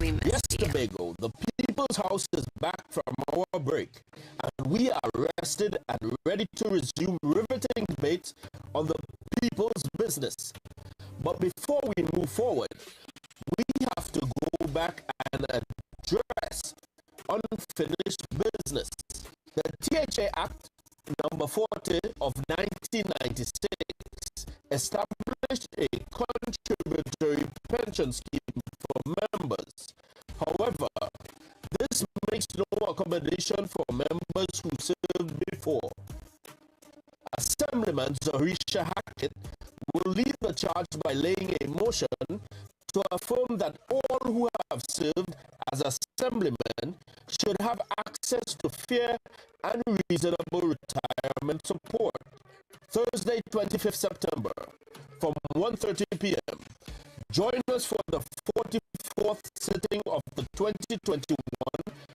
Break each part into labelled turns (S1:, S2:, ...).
S1: We missed
S2: Yes,
S1: you.
S2: Tobago, the People's House is back from our break, and we are rested and ready to resume riveting debates on the people's business. But before we move forward, we have to go back and address unfinished business. The THA Act number 40 of 1996 established a contributory pension scheme for members. However, this makes no accommodation for members who served before. Assemblyman Zarisha Hackett will lead the charge by laying a motion to affirm that all who have served as assemblymen should have access to fair and reasonable retirement support. Thursday, 25th September, from 1:30 p.m. Join us for the 44th sitting of the 2021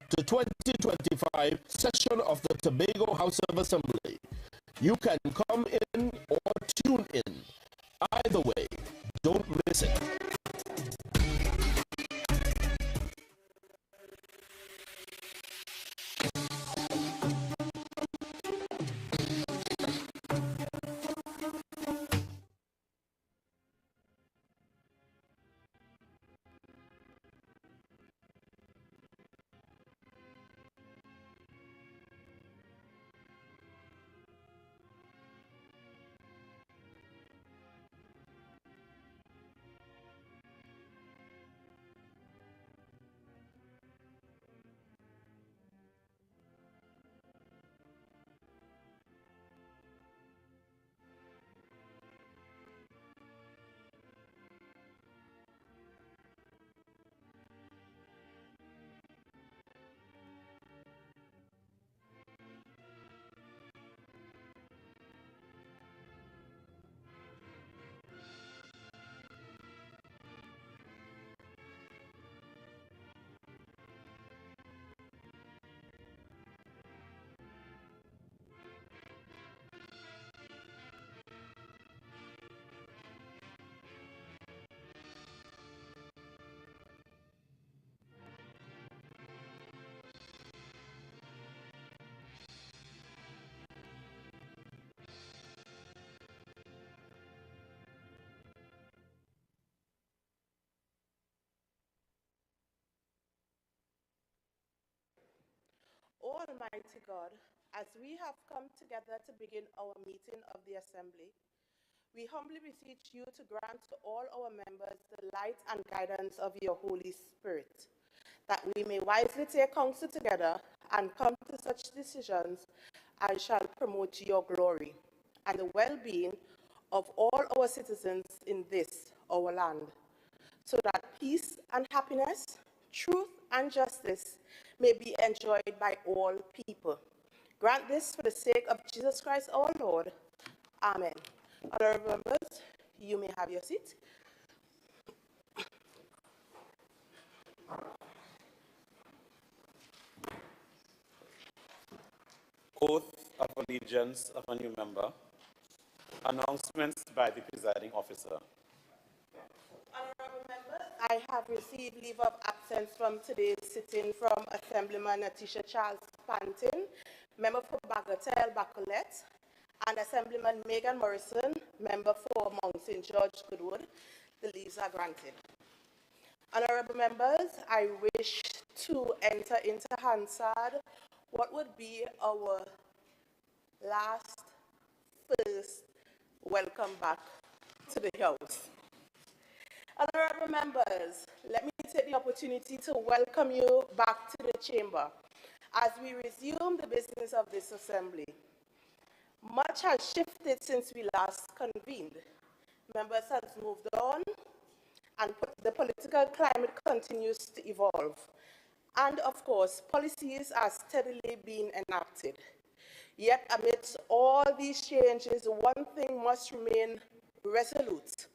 S2: to 2025 session of the Tobago House of Assembly. You can come in or tune in. Either way, don't miss it.
S3: Almighty God, as we have come together to begin our meeting of the Assembly, we humbly beseech you to grant to all our members the light and guidance of your Holy Spirit, that we may wisely take counsel together and come to such decisions as shall promote your glory and the well-being of all our citizens in this, our land, so that peace and happiness, truth and justice may be enjoyed by all people. Grant this for the sake of Jesus Christ our Lord. Amen. Honorable members, you may have your seat.
S4: Oath of allegiance of a new member. Announcements by the presiding officer.
S3: Honorable members, I have received leave of absence from today's sitting from Assemblyman Natisha Charles Pantin, member for Bagatelle Bacolet, and Assemblyman Megan Morrison, member for Mount St. George Goodwood. The leaves are granted. Honorable members, I wish to enter into Hansard what would be our first welcome back to the House. Honorable members, let me take the opportunity to welcome you back to the chamber as we resume the business of this assembly. Much has shifted since we last convened. Members have moved on, and the political climate continues to evolve. And of course, policies are steadily being enacted. Yet amidst all these changes, one thing must remain resolute,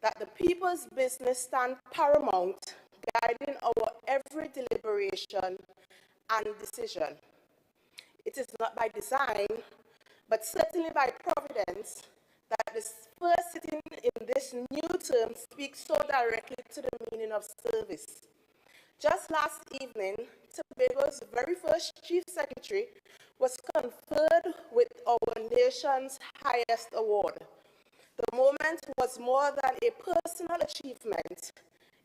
S3: that the people's business stand paramount, guiding our every deliberation and decision. It is not by design, but certainly by providence, that the first sitting in this new term speaks so directly to the meaning of service. Just last evening, Tobago's very first Chief Secretary was conferred with our nation's highest award. The moment was more than a personal achievement.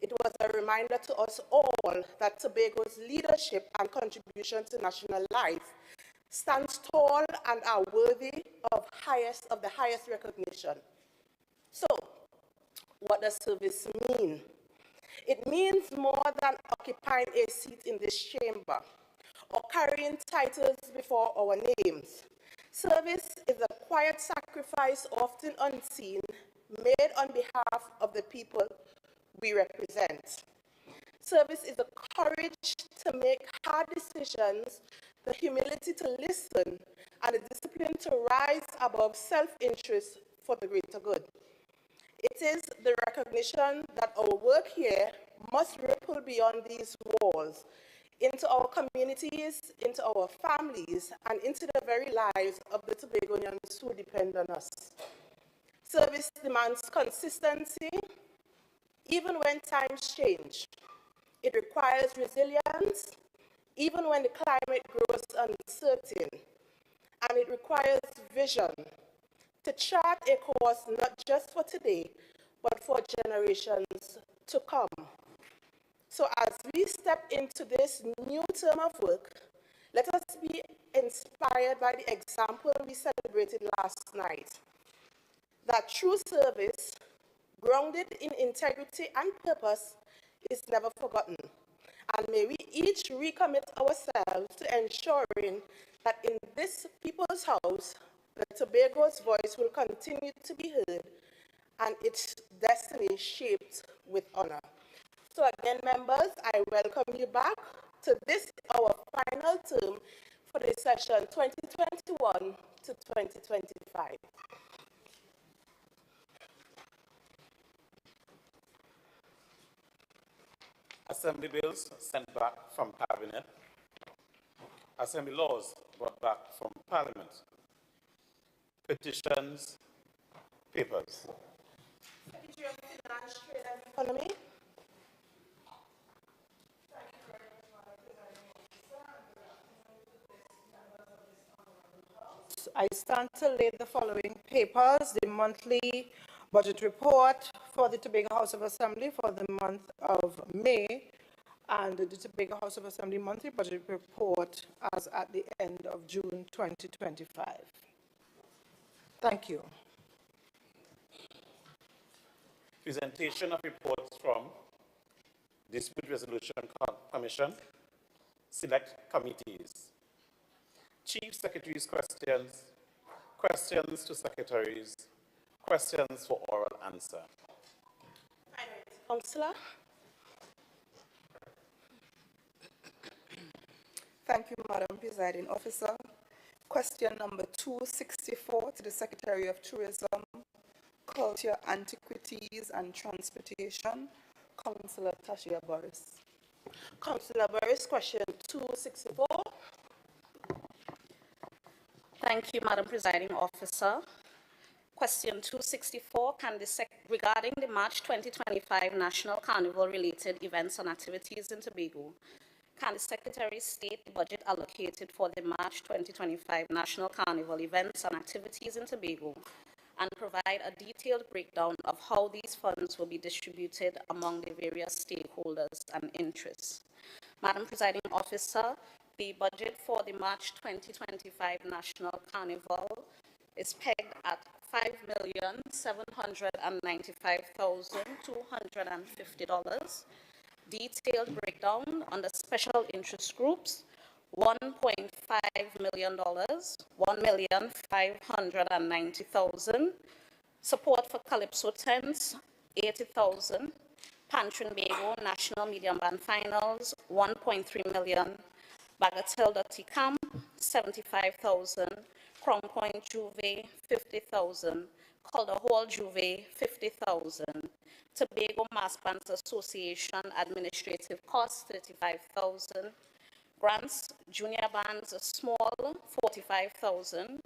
S3: It was a reminder to us all that Tobago's leadership and contribution to national life stands tall and are worthy of the highest recognition. So, what does service mean? It means more than occupying a seat in this chamber or carrying titles before our names. Service is a quiet sacrifice, often unseen, made on behalf of the people we represent. Service is the courage to make hard decisions, the humility to listen, and the discipline to rise above self-interest for the greater good. It is the recognition that our work here must ripple beyond these walls, into our communities, into our families, and into the very lives of the Tobagonians who depend on us. Service demands consistency, even when times change. It requires resilience, even when the climate grows uncertain. And it requires vision to chart a course not just for today, but for generations to come. So as we step into this new term of work, let us be inspired by the example we celebrated last night, that true service, grounded in integrity and purpose, is never forgotten. And may we each recommit ourselves to ensuring that in this people's house, the Tobago's voice will continue to be heard and its destiny shaped with honor. So again, members, I welcome you back to this, our final term for the session 2021 to 2025.
S4: Assembly bills sent back from Cabinet. Assembly laws brought back from Parliament. Petitions, papers.
S3: Secretary of Finance, Trade and Economy. I stand to lay the following papers: the monthly budget report for the Tobago House of Assembly for the month of May, and the Tobago House of Assembly monthly budget report as at the end of June 2025. Thank you.
S4: Presentation of reports from Dispute Resolution Commission, select committees. Chief Secretary's questions, questions to secretaries, questions for oral answer.
S3: Councillor.
S1: Thank you, Madam Presiding Officer. Question number 264 to the Secretary of Tourism, Culture, Antiquities and Transportation, Councillor Tashia Boris.
S3: Councillor Boris, question 264.
S5: Thank you, Madam Presiding Officer. Question 264, regarding the March 2025 National Carnival-related events and activities in Tobago, can the Secretary state the budget allocated for the March 2025 National Carnival events and activities in Tobago and provide a detailed breakdown of how these funds will be distributed among the various stakeholders and interests? Madam Presiding Officer, the budget for the March 2025 National Carnival is pegged at $5,795,250. Detailed breakdown under special interest groups: $1.5 million, $1,590,000. Support for Calypso tents, $80,000. Pantrinbago National Medium Band Finals, $1.3 million. Bagatelle Dirty Camp, $75,000. Crown Point Juve, $50,000. Calder Hall Juve, $50,000. Tobago Mass Bands Association administrative costs, $35,000. Grants, junior bands small, $45,000.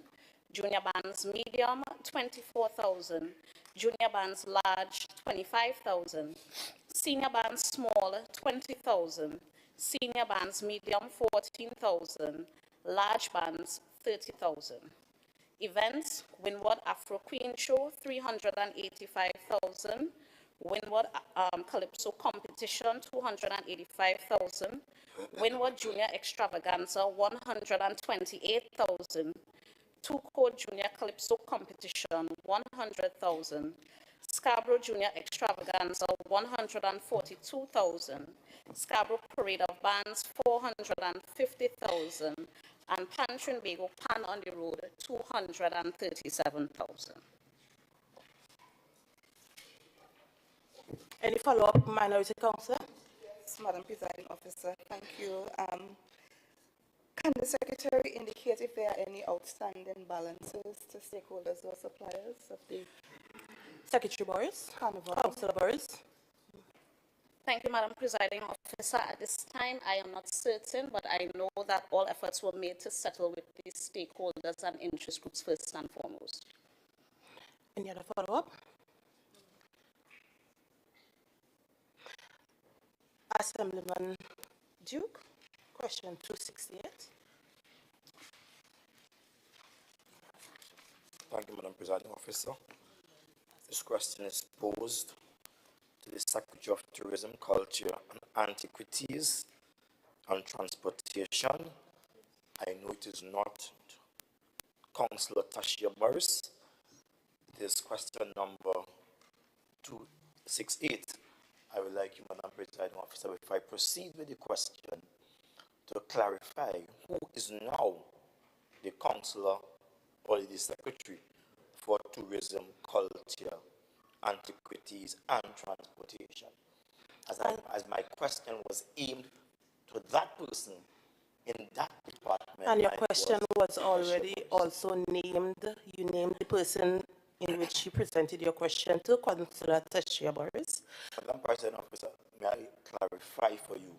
S5: Junior bands medium, 24,000. Junior bands large, 25,000. Senior bands small, 20,000. Senior bands medium, 14,000. Large bands, 30,000. Events, Windward Afro Queen Show, 385,000. Windward Calypso Competition, 285,000. Windward Junior Extravaganza, 128,000. Two-Code Junior Calypso Competition, 100,000. Scarborough Junior Extravaganza, 142,000. Scarborough Parade of Bands, 450,000. And Pantrin Bago Pan on the Road, 237,000.
S3: Any follow-up, Minority Councillor?
S1: Yes, Madam Presiding Officer, thank you. Can the Secretary indicate if there are any outstanding balances to stakeholders or suppliers of the
S3: Secretary Boris?
S1: Carnival?
S3: Councillor Boris?
S5: Thank you, Madam Presiding Officer. At this time, I am not certain, but I know that all efforts were made to settle with the stakeholders and interest groups first and foremost.
S3: Any other follow-up? Assemblyman Duke, question 268.
S6: Thank you, Madam Presiding Officer. This question is posed to the Secretary of Tourism, Culture and Antiquities and Transportation. I know it is not Councillor Tashia Boris. It is question number 268. I would like you, Madam Presiding Officer, if I proceed with the question, to clarify who is now the Councillor or the Secretary for Tourism, Culture, Antiquities and Transportation. As my question was aimed to that person in that department.
S3: And your question was already also named, you named the person in which you presented your question to, Councillor Tashia Boris.
S6: Madam President Officer, may I clarify for you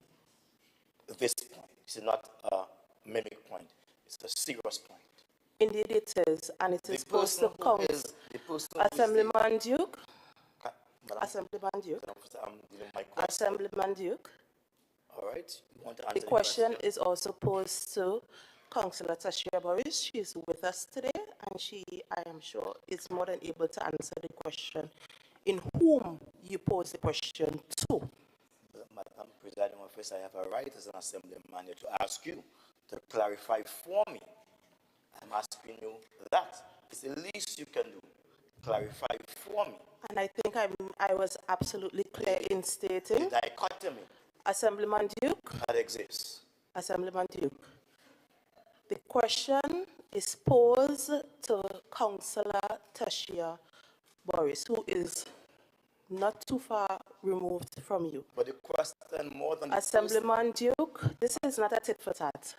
S6: this point? This is not a mimic point, it's a serious point.
S3: Indeed it is, and it is supposed to count. Assemblyman Duke? Assemblyman Duke? Assemblyman Duke?
S6: All right. You want to answer
S3: the question is also posed to Councillor Tashia Boris. She is with us today, and she, I am sure, is more than able to answer the question. In whom you pose the question to?
S6: Madam Presiding Officer, I have a right as an assemblyman to ask you to clarify for me. I'm asking you that. It's the least you can do. Clarify for me.
S3: And I think I was absolutely clear in stating.
S6: The dichotomy.
S3: Assemblyman Duke.
S6: That exists.
S3: Assemblyman Duke. The question is posed to Councillor Tashia Boris, who is not too far removed from you.
S6: But the question more than
S3: Assemblyman Duke, this is not a tit for tat.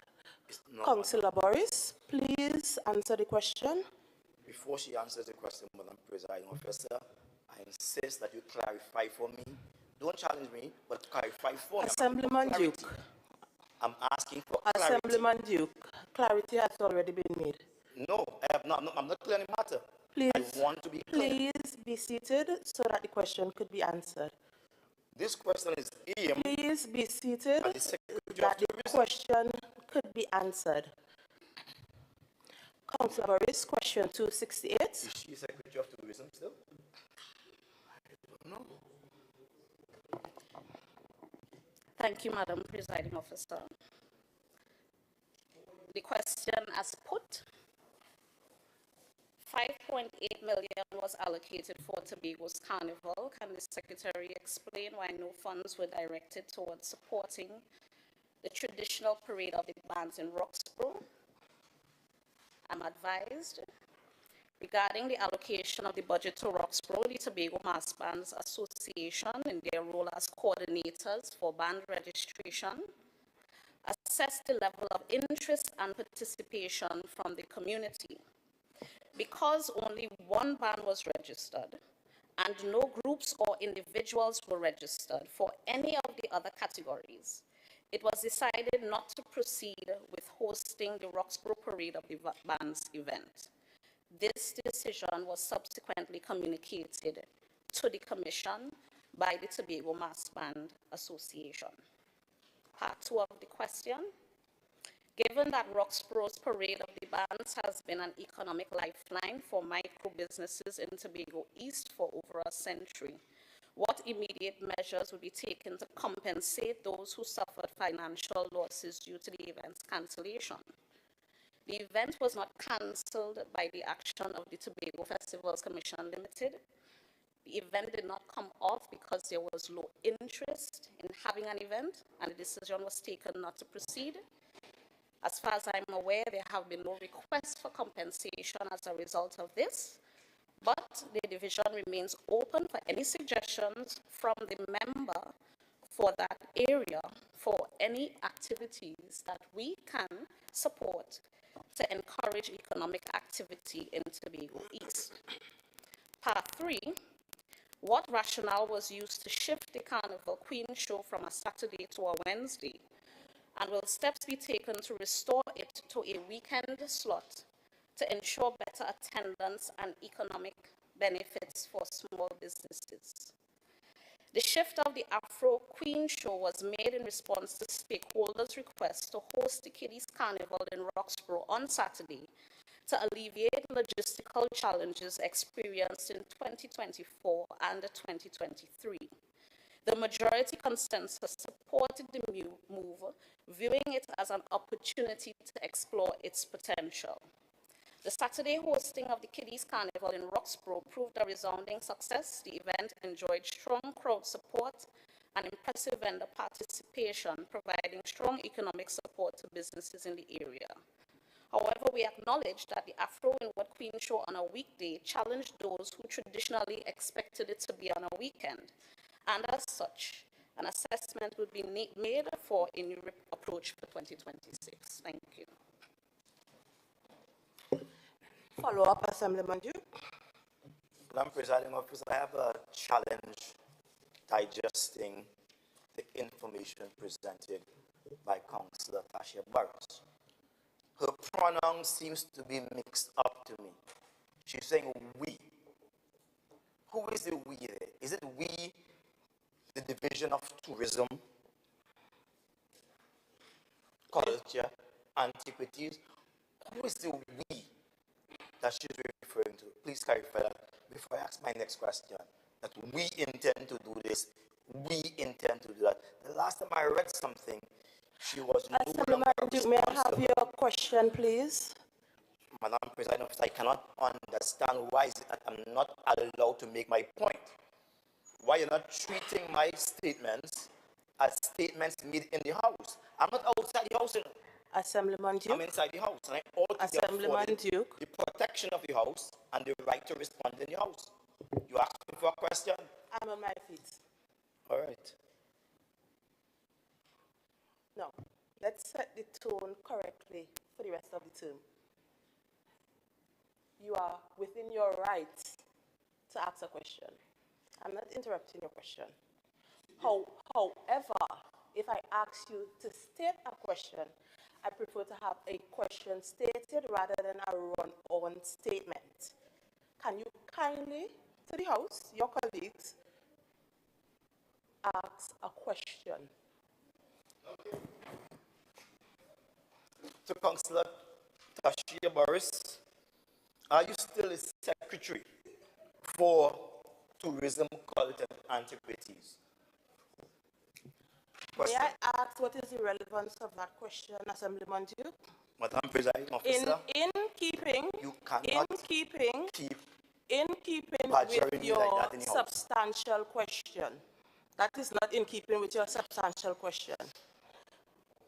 S3: Councillor Boris, please answer the question.
S6: Before she answers the question, Madam Presiding Officer, I insist that you clarify for me. Don't challenge me, but clarify for me.
S3: Assemblyman Duke.
S6: I'm asking for clarity.
S3: Assemblyman Duke, clarity has already been made.
S6: No, I have not. No, I'm not clear on the matter.
S3: Please,
S6: I want to be clear.
S3: Please be seated so that the question could be answered.
S6: This question is aimed.
S3: Please be seated
S6: at the
S3: that the question could be answered. Councillor Boris, question 268.
S6: Is she Secretary of Tourism still? I don't know.
S5: Thank you, Madam Presiding Officer. The question as put, 5.8 million was allocated for Tobago's Carnival. Can the Secretary explain why no funds were directed towards supporting the traditional parade of the bands in Roxborough? I'm advised regarding the allocation of the budget to Roxborough, the Tobago Mass Bands Association, in their role as coordinators for band registration, assess the level of interest and participation from the community. Because only one band was registered and no groups or individuals were registered for any of the other categories, it was decided not to proceed with hosting the Roxborough Parade of the Bands event. This decision was subsequently communicated to the Commission by the Tobago Mass Band Association. Part 2 of the question. Given that Roxborough's Parade of the Bands has been an economic lifeline for micro businesses in Tobago East for over a century, what immediate measures would be taken to compensate those who suffered financial losses due to the event's cancellation? The event was not cancelled by the action of the Tobago Festivals Commission Limited. The event did not come off because there was low interest in having an event, and the decision was taken not to proceed. As far as I'm aware, there have been no requests for compensation as a result of this, but the division remains open for any suggestions from the member for that area for any activities that we can support to encourage economic activity in Tobago East. Part 3, what rationale was used to shift the Carnival Queen show from a Saturday to a Wednesday? And will steps be taken to restore it to a weekend slot to ensure better attendance and economic benefits for small businesses? The shift of the Afro Queen show was made in response to stakeholders' requests to host the Kiddies Carnival in Roxborough on Saturday to alleviate logistical challenges experienced in 2024 and 2023. The majority consensus supported the move, viewing it as an opportunity to explore its potential. The Saturday hosting of the Kiddies Carnival in Roxborough proved a resounding success. The event enjoyed strong crowd support and impressive vendor participation, providing strong economic support to businesses in the area. However, we acknowledge that the Afro Inward Queen show on a weekday challenged those who traditionally expected it to be on a weekend, and as such, an assessment would be made for a new approach for 2026. Thank you.
S3: Follow-up, Assemblyman Duke.
S6: Madam Presiding Officer, I have a challenge digesting the information presented by Councillor Tasha Burrows. Her pronoun seems to be mixed up to me. She's saying we. Who is the we there? Is it we, the Division of Tourism, Culture, Antiquities? Who is the we that she's referring to? Please clarify that before I ask my next question. That we intend to do this, we intend to do that. The last time I read something, she was no longer responsible.
S3: May I have your question, please?
S6: Madam President, I cannot understand why is it that I'm not allowed to make my point. Why you're not treating my statements as statements made in the House. I'm not outside the House.
S3: Assemblyman Duke.
S6: I'm inside the House, and I ought to
S3: Assemblyman Duke.
S6: the protection of the House and the right to respond in the House. You asked me for a question?
S3: I'm on my feet.
S6: All right.
S3: No, let's set the tone correctly for the rest of the term. You are within your right to ask a question. I'm not interrupting your question. However, if I ask you to state a question, I prefer to have a question stated rather than a run-on statement. Can you kindly, to the House, your colleagues, ask a question?
S6: Okay. To Councillor Tashia Burrows, are you still the Secretary for Tourism, Culture, and Antiquities?
S3: May I ask what is the relevance of that question, Assemblyman Duke?
S6: Madam Presiding Officer,
S3: in keeping with your substantial question. That is not in keeping with your substantial question.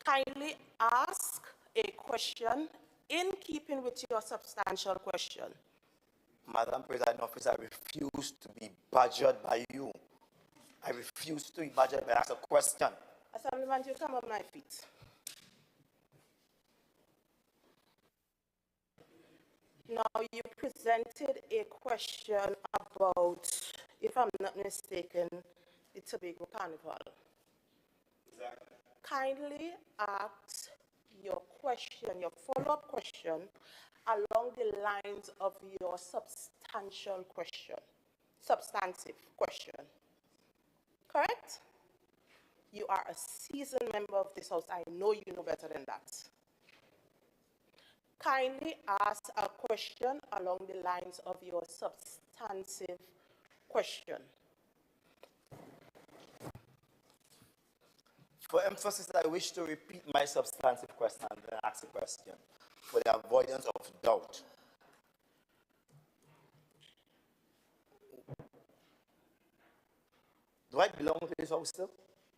S3: Kindly ask a question in keeping with your substantial question.
S6: Madam Presiding Officer, I refuse to be badgered by you. I refuse to be badgered by asking a question.
S3: Assemblyman, you come on my feet. Now, you presented a question about, if I'm not mistaken, the Tobago Carnival.
S6: Exactly.
S3: Kindly ask your question, your follow-up question, along the lines of your substantive question. Correct? You are a seasoned member of this House. I know you know better than that. Kindly ask a question along the lines of your substantive question.
S6: For emphasis, I wish to repeat my substantive question and then ask a question for the avoidance of doubt. Do I belong to this house still?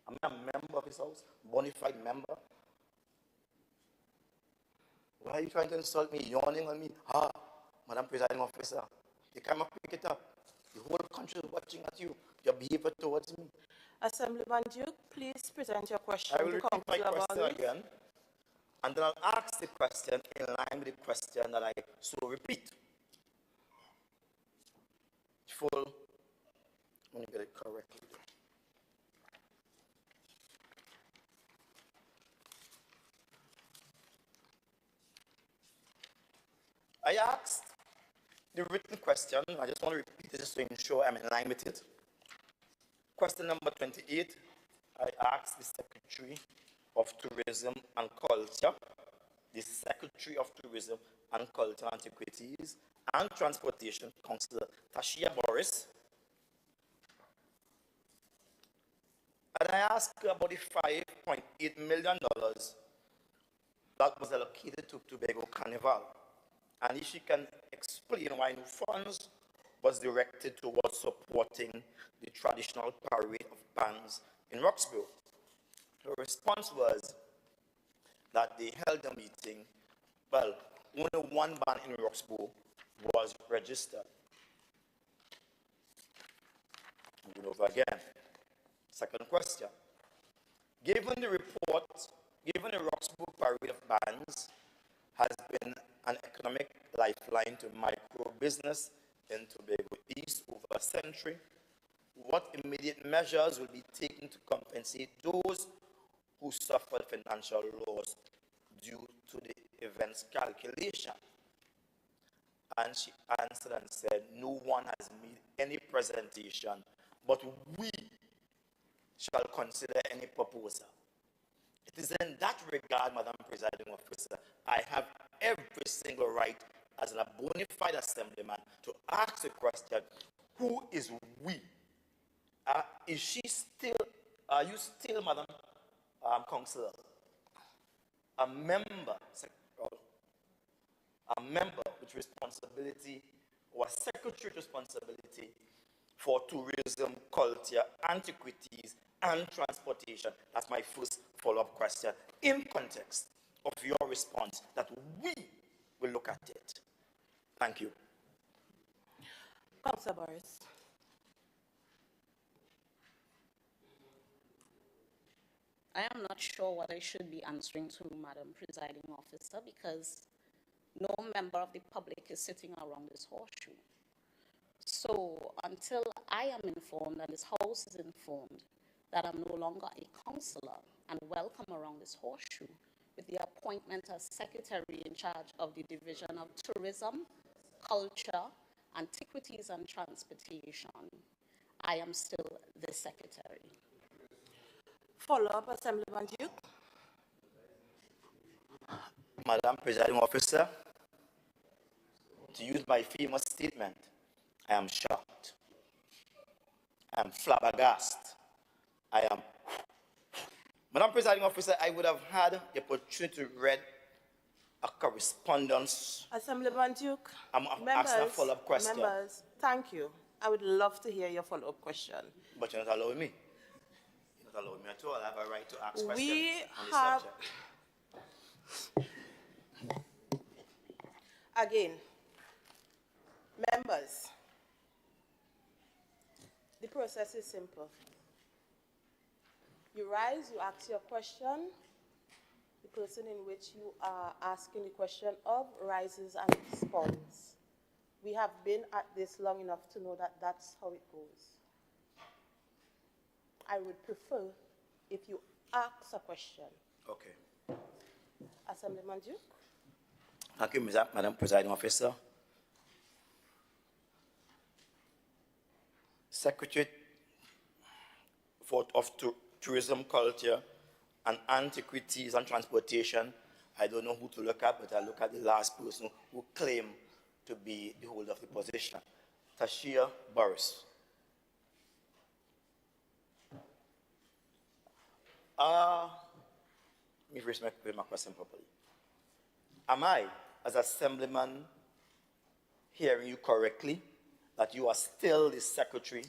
S6: Am I a member of this house? Bona fide member? Why are you trying to insult me, yawning on me? Madam Presiding Officer, you cannot pick it up. The whole country is watching at you, your behavior towards me.
S3: Assemblyman Duke, please present your question
S6: I will
S3: to
S6: repeat my
S3: Councillor
S6: question
S3: Barnes.
S6: again, and then I'll ask the question in line with the question that I so repeat. Let me get it correctly. I asked the written question. I just want to repeat it just to ensure I'm in line with it. Question number 28, I asked the Secretary of Tourism and Culture, Antiquities and Transportation, Councillor Tashia Boris. And I asked her about the $5.8 million that was allocated to Tobago Carnival. And if she can explain why no funds was directed towards supporting the traditional parade of bands in Roxborough. Her response was that they held a meeting, well, only one band in Roxborough was registered. I'm going over again. Second question. Given the Roxborough parade of bands has been an economic lifeline to micro business in Tobago East over a century, what immediate measures will be taken to compensate those who suffered financial loss due to the event's calculation? And she answered and said, no one has made any presentation, but we shall consider any proposal. It is in that regard, Madam Presiding Officer, I have every single right as a bona fide assemblyman to ask the question, who is we? Are you still, Madam Councillor, a member with responsibility, or a secretary responsibility for tourism, culture, antiquities, and transportation? That's my first follow-up question in context of your response, that we will look at it. Thank you.
S3: Councillor Boris.
S5: I am not sure what I should be answering to, Madam Presiding Officer, because no member of the public is sitting around this horseshoe. So until I am informed and this House is informed that I'm no longer a councillor and welcome around this horseshoe with the appointment as Secretary in charge of the Division of Tourism, Culture, Antiquities and Transportation, I am still the Secretary.
S3: Follow-up, Assemblyman Duke.
S6: Madam Presiding Officer, to use my famous statement, I am shocked. I am flabbergasted. Madam Presiding Officer, I would have had the opportunity to read a correspondence.
S3: Assemblyman Duke,
S6: I'm asking a follow-up question.
S3: Members, thank you. I would love to hear your follow-up question.
S6: But you're not allowing me. You're not allowing me at all. I have a right to ask questions on the
S3: have,
S6: subject.
S3: Again, members, the process is simple. You rise, you ask your question. The person in which you are asking the question of rises and responds. We have been at this long enough to know that that's how it goes. I would prefer if you ask a question.
S6: Okay.
S3: Assemblyman Duke?
S6: Thank you, Madam Presiding Officer. Secretary of Tourism, Culture, and Antiquities and Transportation. I don't know who to look at, but I look at the last person who claimed to be the holder of the position, Tashia Boris. Let me first make my question properly. Am I, as Assemblyman, hearing you correctly, that you are still the secretary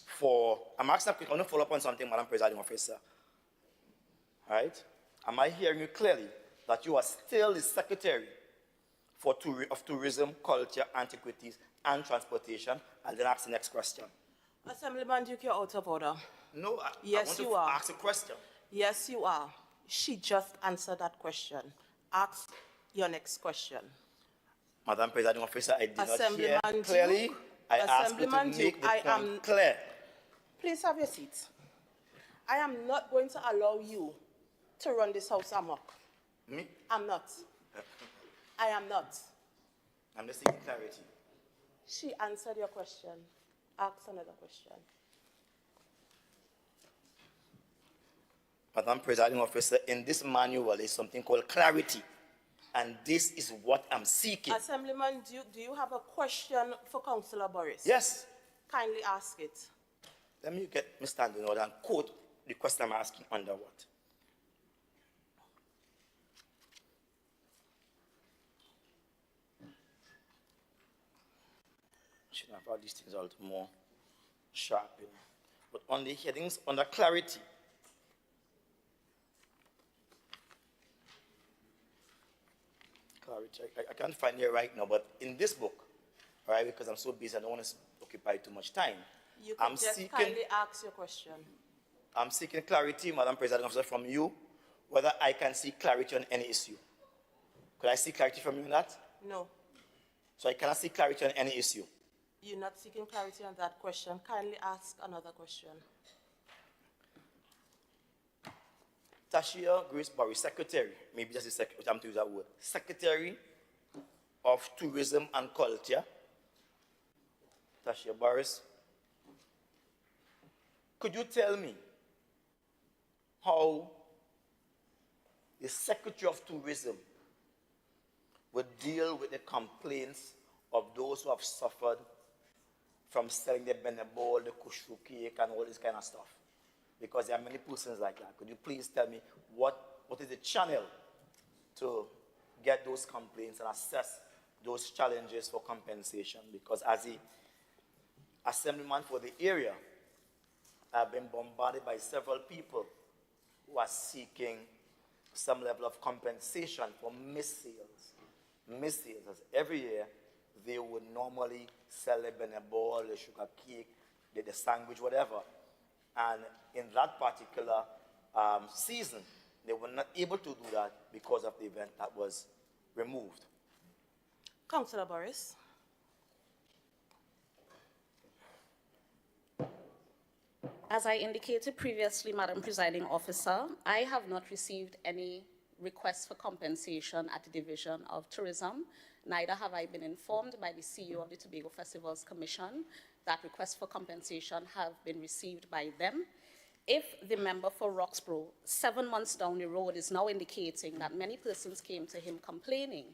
S6: for, I'm asking, I want to follow up on something, Madam Presiding Officer. All right? Am I hearing you clearly that you are still the secretary for Tourism, Culture, Antiquities, and Transportation? I'll then ask the next question.
S3: Assemblyman Duke, you're out of order.
S6: No,
S3: Yes,
S6: I
S3: you
S6: want to
S3: are.
S6: ask a question.
S3: Yes, you are. She just answered that question. Ask your next question.
S6: Madam Presiding Officer, I did not hear
S3: Assemblyman
S6: clearly.
S3: Duke,
S6: I asked you to
S3: Assemblyman
S6: make
S3: Duke,
S6: the point clear.
S3: Please have your seat. I am not going to allow you to run this house amok.
S6: Me?
S3: I'm not. I am not.
S6: I'm just seeking clarity.
S3: She answered your question. Ask another question.
S6: Madam Presiding Officer, in this manual is something called clarity, and this is what I'm seeking.
S3: Assemblyman Duke, do you have a question for Councillor Boris?
S6: Yes.
S3: Kindly ask it.
S6: Let me get me standing in order and quote the question I'm asking under what? Should have all these things a little more sharp, you know. But on the headings, under clarity, I can't find it right now, but in this book, all right, because I'm so busy, I don't want to occupy too much time.
S3: You can kindly ask your question.
S6: I'm seeking clarity, Madam President Officer, from you, whether I can seek clarity on any issue. Could I seek clarity from you on that?
S3: No.
S6: So I cannot seek clarity on any issue.
S3: You're not seeking clarity on that question. Kindly ask another question.
S6: Tashia Grace Barry, Secretary, maybe just a second, I'm to use that word, Secretary of Tourism and Culture. Tashia Barris, could you tell me how the Secretary of Tourism would deal with the complaints of those who have suffered from selling the benebol, the kushu cake, and all this kind of stuff? Because there are many persons like that. Could you please tell me what is the channel to get those complaints and assess those challenges for compensation? Because as the assemblyman for the area, I've been bombarded by several people who are seeking some level of compensation for missed sales. Missed sales, as every year they would normally sell the benebol, the sugar cake, the sandwich, whatever. And in that particular season, they were not able to do that because of the event that was removed.
S3: Councillor Boris.
S5: As I indicated previously, Madam Presiding Officer, I have not received any requests for compensation at the Division of Tourism. Neither have I been informed by the CEO of the Tobago Festivals Commission that requests for compensation have been received by them. If the member for Roxborough, 7 months down the road, is now indicating that many persons came to him complaining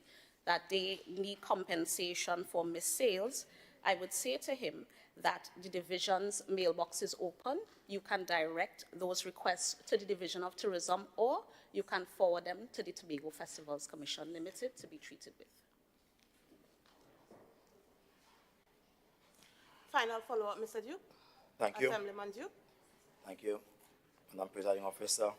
S5: that they need compensation for missed sales, I would say to him that the division's mailbox is open. You can direct those requests to the Division of Tourism, or you can forward them to the Tobago Festivals Commission Limited to be treated with.
S3: Final follow-up, Mr. Duke.
S6: Thank you.
S3: Assemblyman Duke.
S6: Thank you, Madam Presiding Officer.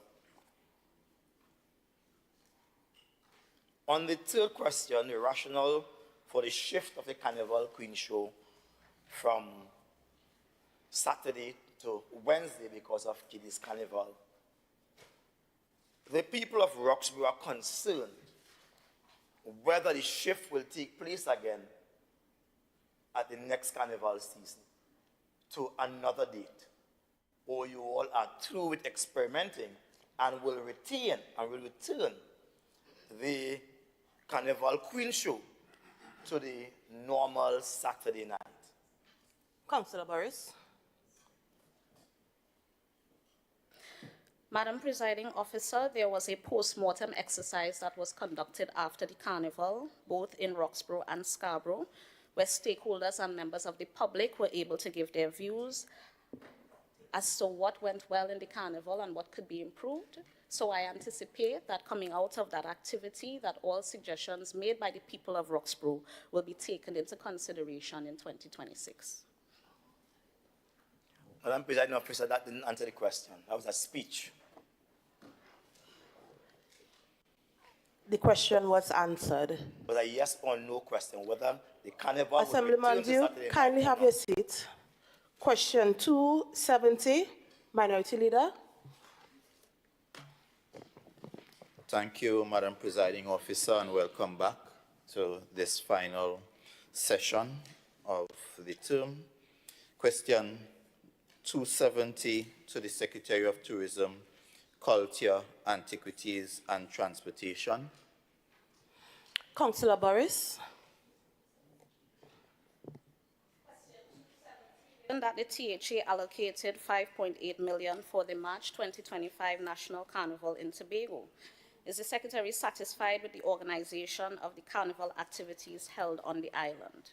S6: On the third question, the rationale for the shift of the Carnival Queen Show from Saturday to Wednesday because of Kiddies Carnival. The people of Roxbury are concerned whether the shift will take place again at the next carnival season to another date, or you all are through with experimenting and will retain and will return the Carnival Queen Show to the normal Saturday night?
S3: Councillor Boris.
S5: Madam Presiding Officer, there was a post-mortem exercise that was conducted after the carnival, both in Roxborough and Scarborough, where stakeholders and members of the public were able to give their views as to what went well in the carnival and what could be improved. So I anticipate that coming out of that activity, that all suggestions made by the people of Roxborough will be taken into consideration in 2026.
S6: Madam Presiding Officer, that didn't answer the question. That was a speech.
S3: The question was answered.
S6: Was a yes or no question, whether the carnival would
S3: Assemblyman,
S6: return to
S3: do you
S6: Saturday
S3: kindly
S6: night or
S3: have
S6: not.
S3: your seat? Question 270, Minority Leader.
S7: Thank you, Madam Presiding Officer, and welcome back to this final session of the term. Question 270 to the Secretary of Tourism, Culture, Antiquities and Transportation.
S3: Councillor Boris.
S5: That the THA allocated 5.8 million for the March 2025 National Carnival in Tobago. Is the Secretary satisfied with the organization of the carnival activities held on the island?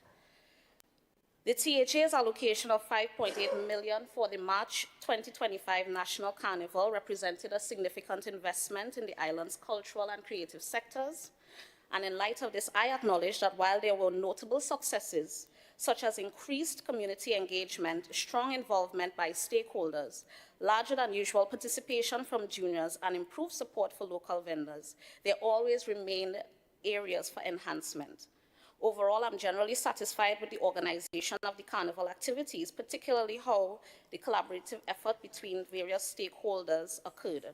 S5: The THA's allocation of 5.8 million for the March 2025 National Carnival represented a significant investment in the island's cultural and creative sectors. And in light of this, I acknowledge that while there were notable successes, such as increased community engagement, strong involvement by stakeholders, larger than usual participation from juniors, and improved support for local vendors, there always remain areas for enhancement. Overall, I'm generally satisfied with the organization of the carnival activities, particularly how the collaborative effort between various stakeholders occurred.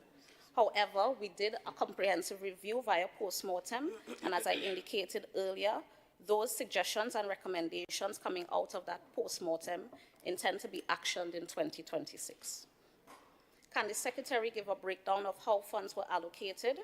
S5: However, we did a comprehensive review via post-mortem, and as I indicated earlier, those suggestions and recommendations coming out of that post-mortem intend to be actioned in 2026. Can the Secretary give a breakdown of how funds were allocated?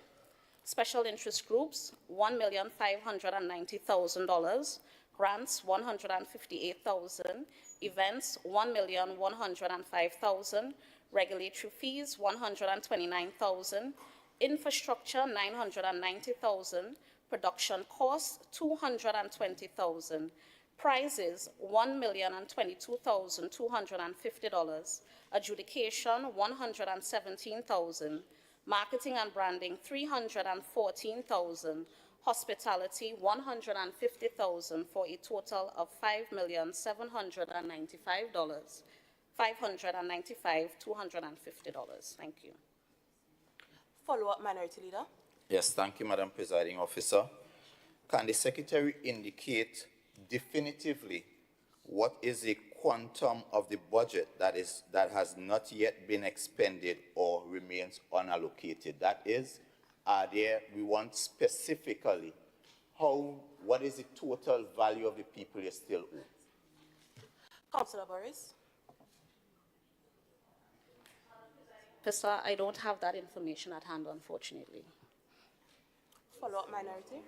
S5: Special interest groups, $1,590,000, grants, $158,000, events, $1,105,000, regulatory fees, $129,000, infrastructure, $990,000, production costs, $220,000, prizes, $1,022,250, adjudication, $117,000, marketing and branding, $314,000, hospitality, $150,000, for a total of $5,795,250. Thank you.
S3: Follow-up, Minority Leader.
S7: Yes, thank you, Madam Presiding Officer. Can the Secretary indicate definitively what is the quantum of the budget that has not yet been expended or remains unallocated? That is, we want specifically what is the total value of the people you still owe?
S3: Councillor Boris.
S5: Officer, I don't have that information at hand, unfortunately.
S3: Follow-up, Minority.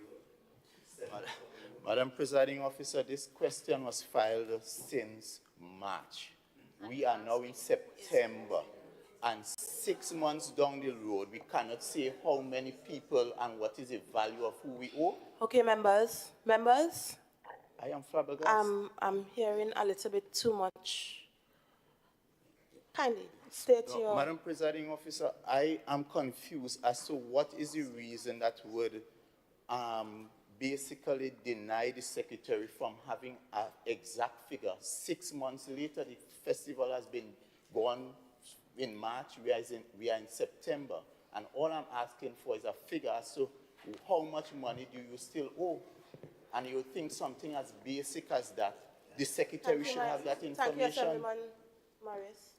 S7: Madam Presiding Officer, this question was filed since March. We are now in September, and 6 months down the road, we cannot say how many people and what is the value of who we owe.
S3: Okay, members. Members.
S7: I am flabbergasted.
S3: I'm hearing a little bit too much. Kindly state your...
S7: Madam Presiding Officer, I am confused as to what is the reason that would basically deny the Secretary from having an exact figure. 6 months later, the festival has been gone in March, we are in September, and all I'm asking for is a figure as to how much money do you still owe? And you think something as basic as that, the Secretary should have that information.
S3: Thank you, Assemblyman Morris.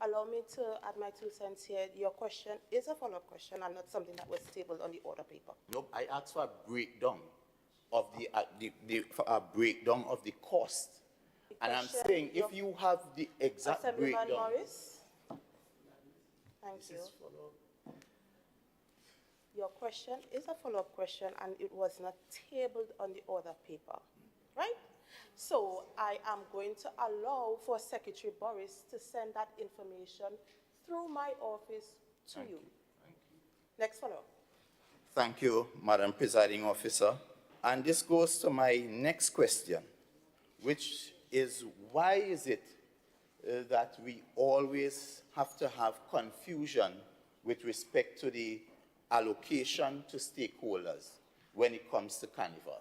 S3: Allow me to add my 2 cents here. Your question is a follow-up question and not something that was tabled on the order paper.
S7: No, I asked for a breakdown of breakdown of the cost. And I'm saying, if you have the exact
S3: Assemblyman
S7: breakdown.
S3: Morris. Thank you. Your follow-up question is a follow-up question and it was not tabled on the other paper, right? So I am going to allow for Secretary Boris to send that information through my office to you. Next follow-up.
S7: Thank you, Madam Presiding Officer. And this goes to my next question, which is why is it that we always have to have confusion with respect to the allocation to stakeholders when it comes to Carnival?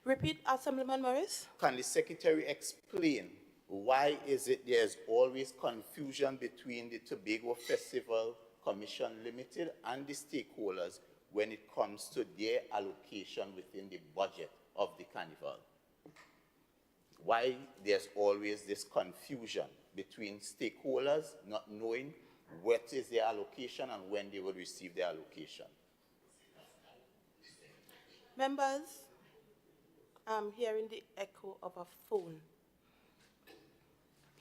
S3: Repeat, Assemblyman Morris.
S7: Can the Secretary explain why is it there's always confusion between the Tobago Festival Commission Limited and the stakeholders when it comes to their allocation within the budget of the Carnival? Why there's always this confusion between stakeholders not knowing what is their allocation and when they will receive their allocation?
S3: Members, I'm hearing the echo of a phone.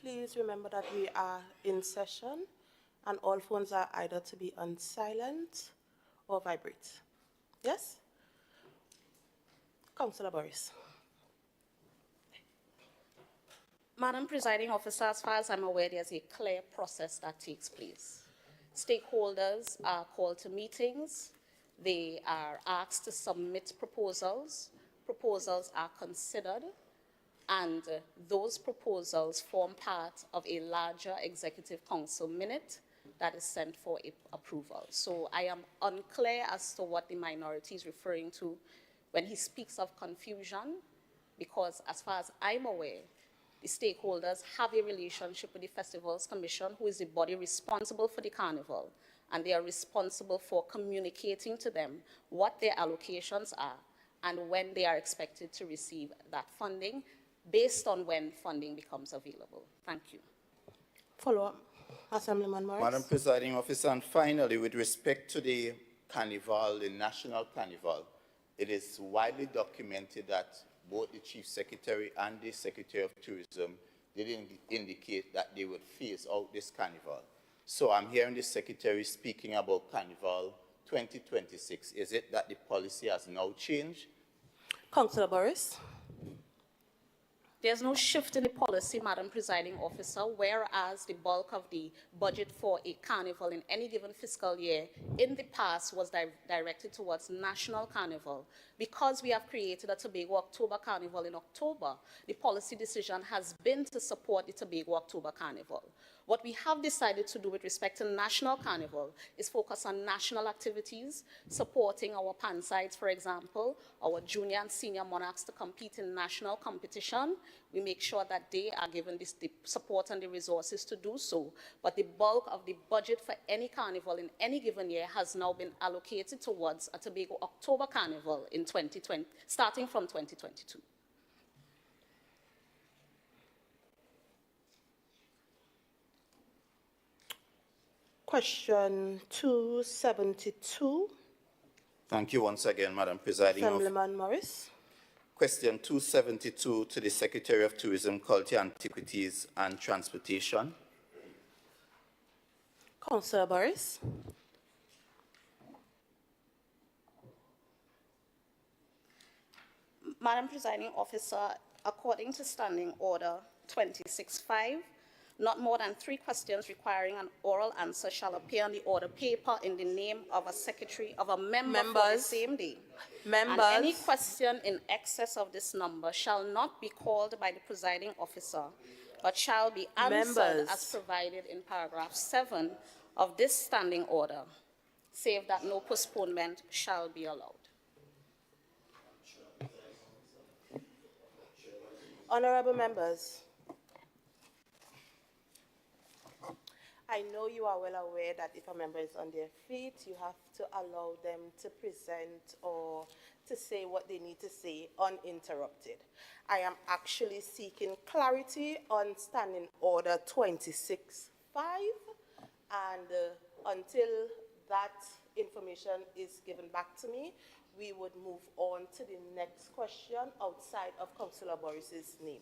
S3: Please remember that we are in session and all phones are either to be on silent or vibrate. Yes? Councillor Boris.
S5: Madam Presiding Officer, as far as I'm aware, there's a clear process that takes place. Stakeholders are called to meetings. They are asked to submit proposals. Proposals are considered, and those proposals form part of a larger Executive Council minute that is sent for approval. So I am unclear as to what the minority is referring to when he speaks of confusion, because as far as I'm aware, the stakeholders have a relationship with the Festivals Commission, who is the body responsible for the Carnival, and they are responsible for communicating to them what their allocations are and when they are expected to receive that funding based on when funding becomes available. Thank you.
S3: Follow-up, Assemblyman Morris.
S7: Madam Presiding Officer, and finally, with respect to the Carnival, the National Carnival, it is widely documented that both the Chief Secretary and the Secretary of Tourism did indicate that they would phase out this Carnival. So I'm hearing the Secretary speaking about Carnival 2026. Is it that the policy has now changed?
S3: Councillor Boris.
S5: There's no shift in the policy, Madam Presiding Officer, whereas the bulk of the budget for a carnival in any given fiscal year in the past was directed towards National Carnival. Because we have created a Tobago October Carnival in October, the policy decision has been to support the Tobago October Carnival. What we have decided to do with respect to National Carnival is focus on national activities, supporting our pansides, for example, our junior and senior monarchs to compete in national competition. We make sure that they are given the support and the resources to do so. But the bulk of the budget for any carnival in any given year has now been allocated towards a Tobago October Carnival in 2020, starting from 2022.
S3: Question 272.
S7: Thank you once again, Madam Presiding Officer.
S3: Assemblyman Morris.
S7: Question 272 to the Secretary of Tourism, Culture, Antiquities and Transportation.
S3: Councillor Boris.
S5: Madam Presiding Officer, according to Standing Order 26.5, not more than 3 questions requiring an oral answer shall appear on the order paper in the name of a secretary of a member for the same day.
S3: Members.
S5: And any question in excess of this number shall not be called by the presiding officer, but shall be answered as provided in paragraph 7 of this standing order, save that no postponement shall be allowed.
S3: Honorable members, I know you are well aware that if a member is on their feet, you have to allow them to present or to say what they need to say uninterrupted. I am actually seeking clarity on Standing Order 26.5, and until that information is given back to me, we would move on to the next question outside of Councillor Boris's name.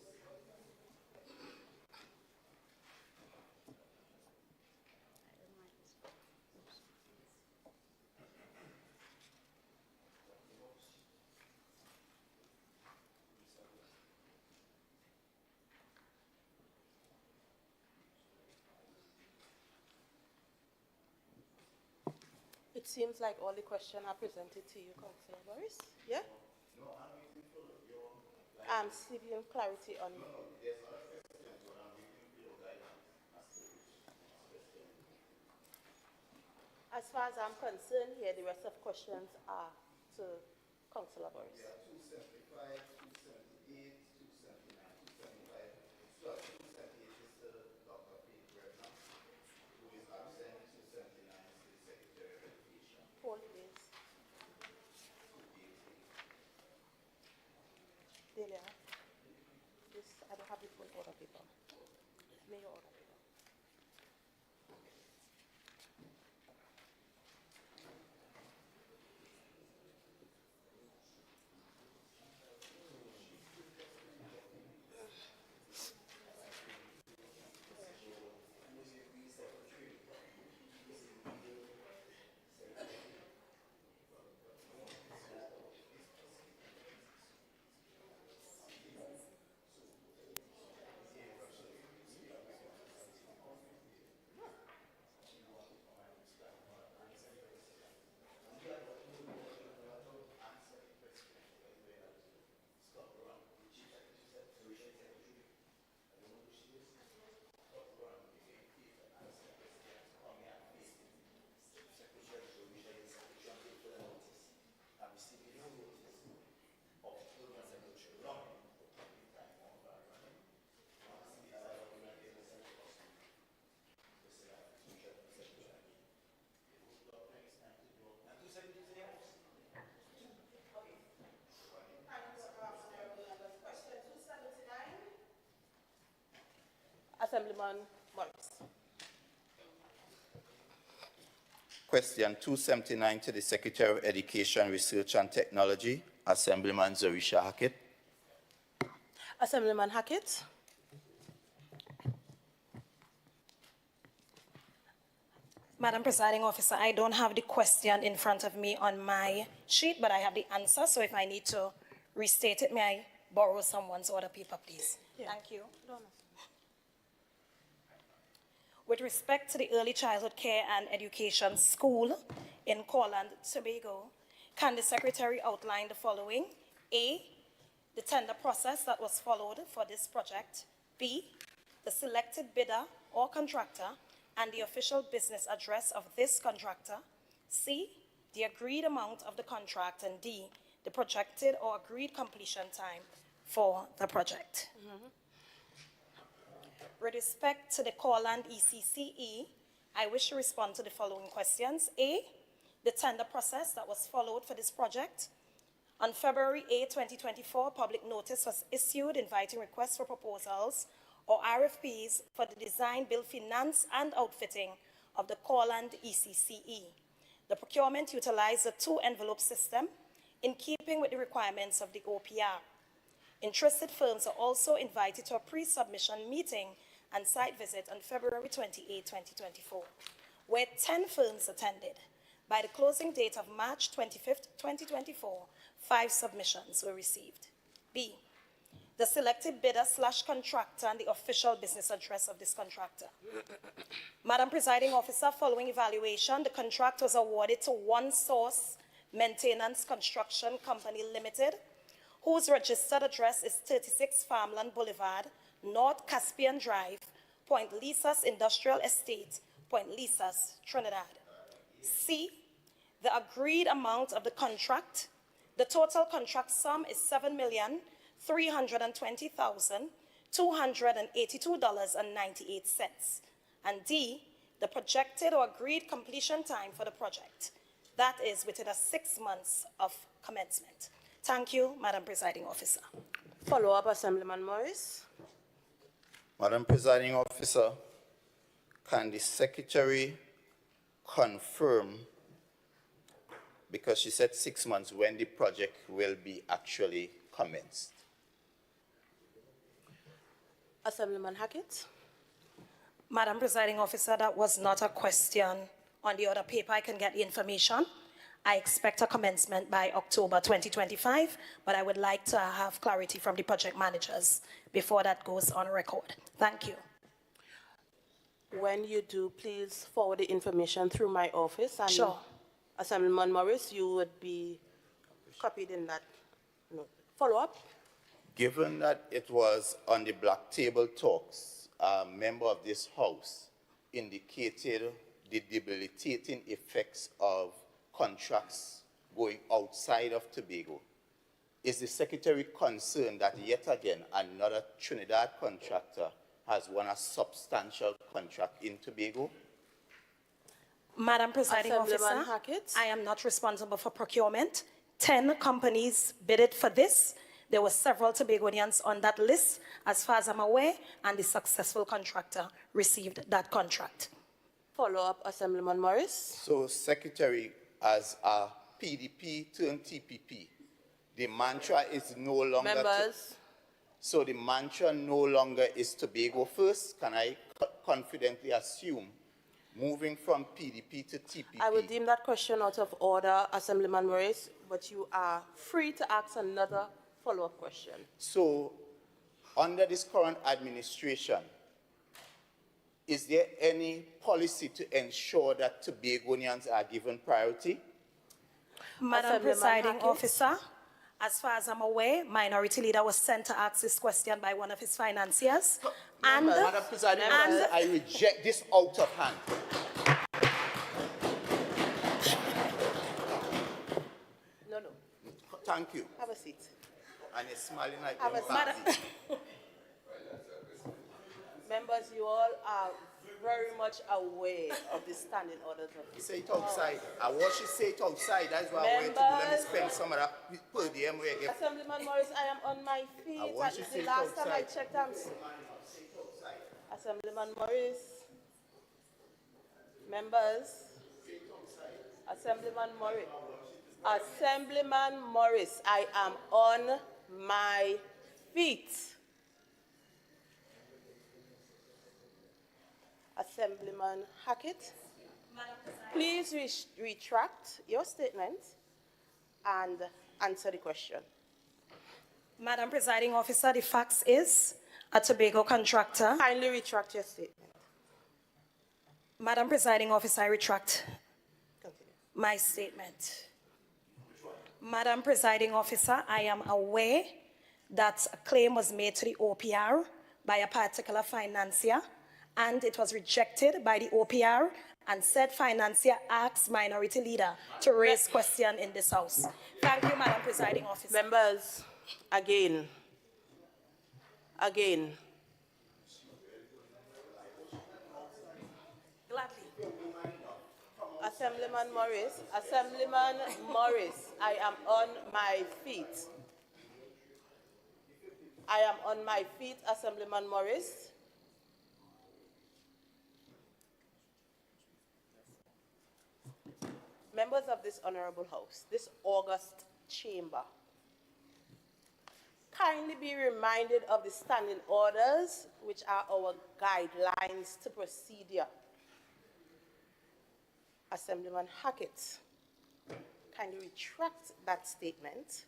S3: It seems like all the questions are presented to you, Councillor Boris. Yeah? No, I'm waiting for your... I'm seeking clarity on... As far as I'm concerned here, the rest of questions are to Councillor Boris. Yeah, 275, 278, 279, 275. So 278 is to Dr. Pete Brenner, who is absent. 279 is the Secretary of Education. Hold, please. 280. Delia, this, I don't have the full order paper. Give me your order paper. Assemblyman Morris.
S7: Question 279 to the Secretary of Education, Research and Technology, Assemblyman Zarisha Hackett.
S3: Assemblyman Hackett.
S8: Madam Presiding Officer, I don't have the question in front of me on my sheet, but I have the answer, so if I need to restate it, may I borrow someone's order paper, please?
S3: Yeah.
S8: Thank you. With respect to the Early Childhood Care and Education School in Corland, Tobago, can the Secretary outline the following? A, the tender process that was followed for this project. B, the selected bidder or contractor and the official business address of this contractor. C, the agreed amount of the contract. And D, the projected or agreed completion time for the project. With respect to the Corland ECCE, I wish to respond to the following questions. A, the tender process that was followed for this project. On February 8, 2024, public notice was issued inviting requests for proposals or RFPs for the design, build, finance, and outfitting of the Corland ECCE. The procurement utilized a two-envelope system in keeping with the requirements of the OPR. Interested firms are also invited to a pre-submission meeting and site visit on February 28, 2024, where 10 firms attended. By the closing date of March 25, 2024, 5 submissions were received. B, the selected bidder / contractor and the official business address of this contractor. Madam Presiding Officer, following evaluation, the contract was awarded to One Source Maintenance Construction Company Limited, whose registered address is 36 Farmland Boulevard, North Caspian Drive, Point Lisas Industrial Estate, Point Lisas, Trinidad. C, the agreed amount of the contract. The total contract sum is $7,320,282.98. And D, the projected or agreed completion time for the project. That is within 6 months of commencement. Thank you, Madam Presiding Officer.
S3: Follow-up, Assemblyman Morris.
S7: Madam Presiding Officer, can the Secretary confirm, because she said 6 months, when the project will be actually commenced?
S3: Assemblyman Hackett.
S8: Madam Presiding Officer, that was not a question on the other paper. I can get the information. I expect a commencement by October 2025, but I would like to have clarity from the project managers before that goes on record. Thank you.
S3: When you do, please forward the information through my office. And
S8: sure.
S3: Assemblyman Morris, you would be copied in that note. Follow up?
S7: Given that it was on the Black Table Talks, a member of this House indicated the debilitating effects of contracts going outside of Tobago. Is the Secretary concerned that yet again another Trinidad contractor has won a substantial contract in Tobago?
S8: Madam Presiding
S3: Assemblyman
S8: Officer,
S3: Hackett.
S8: I am not responsible for procurement. 10 companies bidded for this. There were several Tobagonians on that list, as far as I'm aware, and the successful contractor received that contract.
S3: Follow up, Assemblyman Morris.
S7: So, Secretary, as a PDP turned TPP, the mantra is no longer...
S3: Members.
S7: So the mantra no longer is Tobago first. Can I confidently assume, moving from PDP to TPP?
S3: I would deem that question out of order, Assemblyman Morris, but you are free to ask another follow-up question.
S7: So, under this current administration, is there any policy to ensure that Tobagonians are given priority?
S8: Madam
S3: Assemblyman
S8: Presiding
S3: Hackett.
S8: Officer, as far as I'm aware, Minority Leader was sent to ask this question by one of his financiers. And
S7: Madam Presiding Officer, I reject this out of hand.
S3: No.
S7: Thank you.
S3: Have a seat.
S7: And you're smiling like
S3: Have a
S7: you're
S3: seat.
S7: back.
S3: Members, you all are very much aware of the standing orders of
S7: You say it outside. I want you to say it outside. That's why I want you to do. Let me spend some of that per diem where you get.
S3: Assemblyman Morris, I am on my feet.
S7: I want you to say
S3: The
S7: it
S3: last time I
S7: outside.
S3: checked, Assemblyman Morris. Members. Assemblyman Morris. Assemblyman Morris, I am on my feet. Assemblyman Hackett, please retract your statement and answer the question.
S8: Madam Presiding Officer, the facts is a Tobago contractor.
S3: Kindly retract your statement.
S8: Madam Presiding Officer, I retract
S3: Continue.
S8: my statement. Madam Presiding Officer, I am aware that a claim was made to the OPR by a particular financier, and it was rejected by the OPR, and said financier asked Minority Leader to raise question in this House. Thank you, Madam Presiding Officer.
S3: Members, again.
S8: Gladly.
S3: Assemblyman Morris, I am on my feet. I am on my feet, Assemblyman Morris. Members of this Honorable House, this august chamber, kindly be reminded of the standing orders, which are our guidelines to procedure. Assemblyman Hackett, kindly retract that statement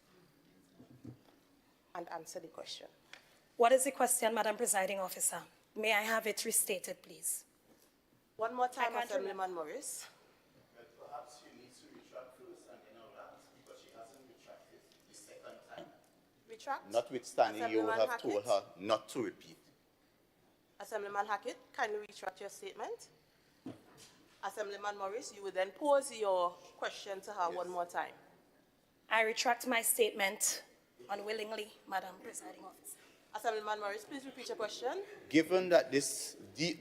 S3: and answer the question.
S8: What is the question, Madam Presiding Officer? May I have it restated, please?
S3: One more time,
S8: can't
S3: Assemblyman Morris.
S7: Perhaps you need to retract first and then I'll ask, because she hasn't retracted the second time.
S3: Retract.
S7: Notwithstanding, you would
S3: Assemblyman
S7: have told
S3: Hackett.
S7: her not to repeat.
S3: Assemblyman Hackett, kindly retract your statement. Assemblyman Morris, you will then pose your question to her one more time.
S8: I retract my statement unwillingly, Madam Presiding Officer.
S3: Assemblyman Morris, please repeat your question.
S7: Given that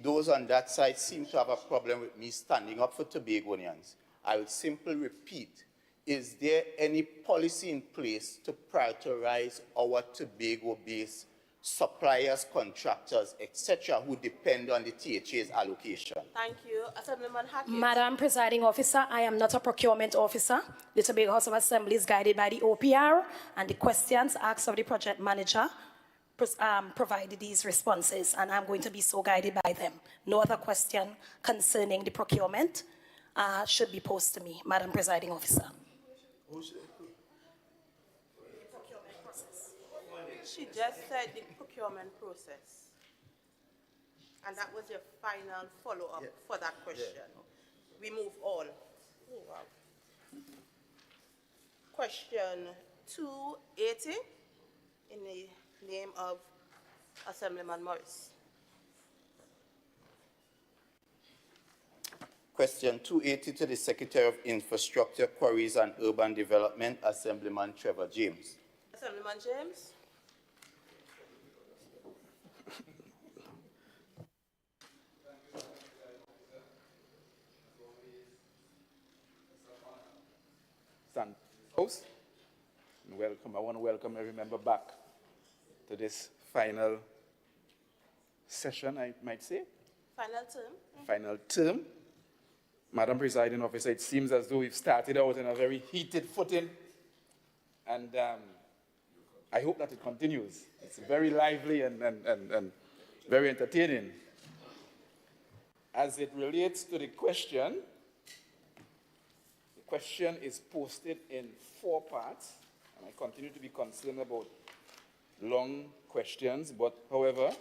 S7: those on that side seem to have a problem with me standing up for Tobagonians, I will simply repeat, is there any policy in place to prioritize our Tobago-based suppliers, contractors, etc., who depend on the THA's allocation?
S3: Thank you. Assemblyman Hackett.
S8: Madam Presiding Officer, I am not a procurement officer. The Tobago House of Assembly is guided by the OPR, and the questions asked of the project manager provided these responses, and I'm going to be so guided by them. No other question concerning the procurement should be posed to me, Madam Presiding Officer.
S3: She just said the procurement process. And that was your final follow-up for that question. We move on. Oh, wow. question 280 in the name of Assemblyman Morris.
S7: Question 280 to the Secretary of Infrastructure, Quarries and Urban Development, Assemblyman Trevor James.
S3: Assemblyman James.
S9: Stand house. Welcome. I want to welcome every member back to this final session, I might say.
S3: Final term.
S9: Final term. Madam Presiding Officer, it seems as though we've started out in a very heated footing, and I hope that it continues. It's very lively and very entertaining. As it relates to the question is posted in 4 parts, and I continue to be concerned about long questions, but however,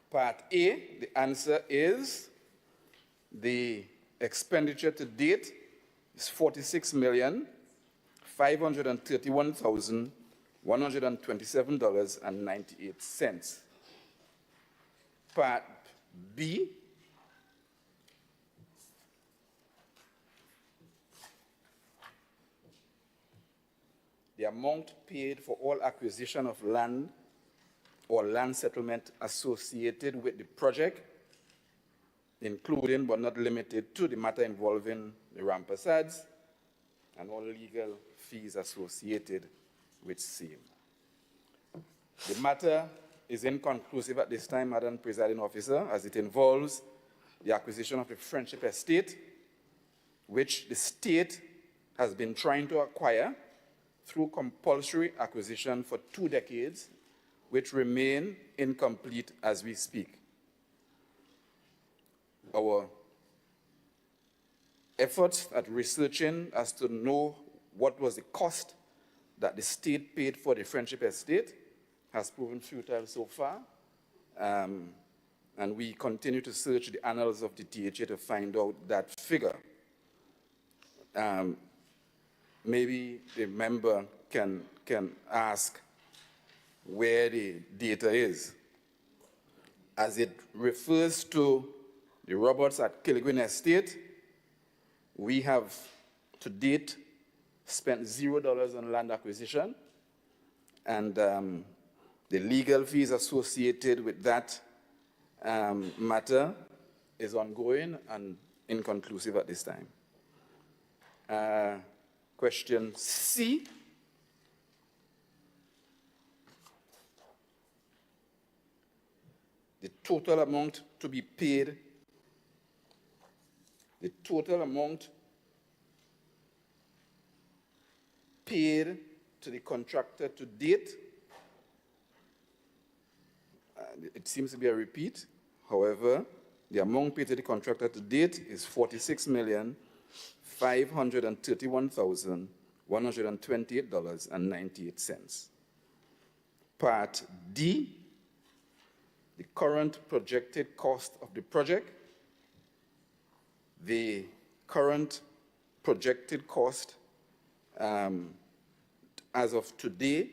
S9: part A, the answer is the expenditure to date is $46,531,127.98. Part B, the amount paid for all acquisition of land or land settlement associated with the project, including but not limited to the matter involving the ramp facades and all legal fees associated with same. The matter is inconclusive at this time, Madam Presiding Officer, as it involves the acquisition of the Friendship Estate, which the state has been trying to acquire through compulsory acquisition for 2 decades, which remain incomplete as we speak. Our efforts at researching as to know what was the cost that the state paid for the Friendship Estate has proven futile so far, and we continue to search the annals of the THA to find out that figure. Maybe the member can ask where the data is. As it refers to the Roberts at Killigrew Estate, we have to date spent $0 on land acquisition, and the legal fees associated with that matter is ongoing and inconclusive at this time. Question C. The total amount to be paid, the total amount paid to the contractor to date, it seems to be a repeat. However, the amount paid to the contractor to date is $46,531,128.98. Part D, the current projected cost of the project. The current projected cost as of today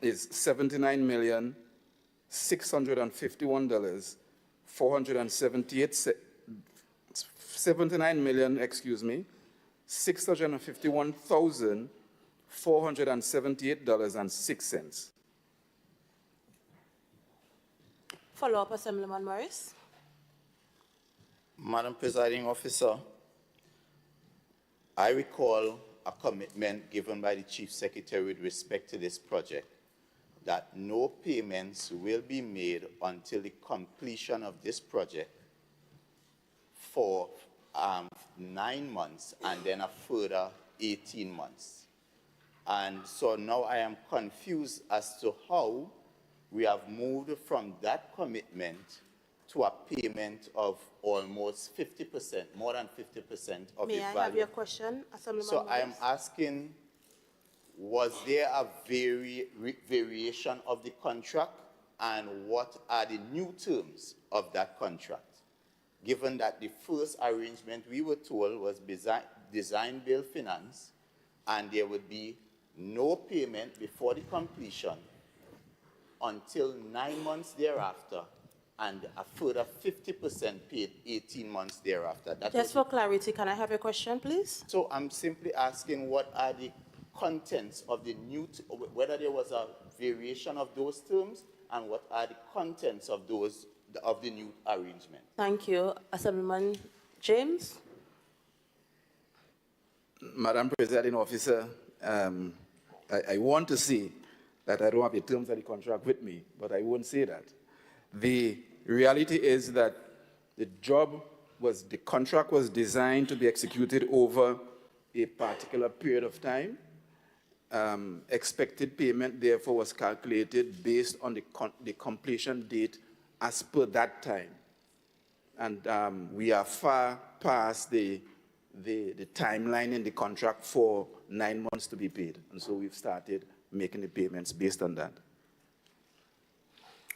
S9: is $651,478.06.
S3: Follow-up, Assemblyman Morris.
S7: Madam Presiding Officer, I recall a commitment given by the Chief Secretary with respect to this project that no payments will be made until the completion of this project for 9 months and then a further 18 months. And so now I am confused as to how we have moved from that commitment to a payment of almost 50%, more than 50% of the value.
S3: May I have your question, Assemblyman
S7: So
S3: Morris?
S7: I am asking, was there a variation of the contract, and what are the new terms of that contract? Given that the first arrangement we were told was design, build, finance, and there would be no payment before the completion until 9 months thereafter, and a further 50% paid 18 months thereafter.
S3: Just for clarity, can I have your question, please?
S7: So I'm simply asking what are the contents of the new, whether there was a variation of those terms, and what are the contents of those, of the new arrangement.
S3: Thank you. Assemblyman James?
S9: Madam Presiding Officer, I want to say that I don't have the terms of the contract with me, but I won't say that. The reality is that the contract was designed to be executed over a particular period of time. Expected payment, therefore, was calculated based on the completion date as per that time. And we are far past the timeline in the contract for 9 months to be paid. And so we've started making the payments based on that.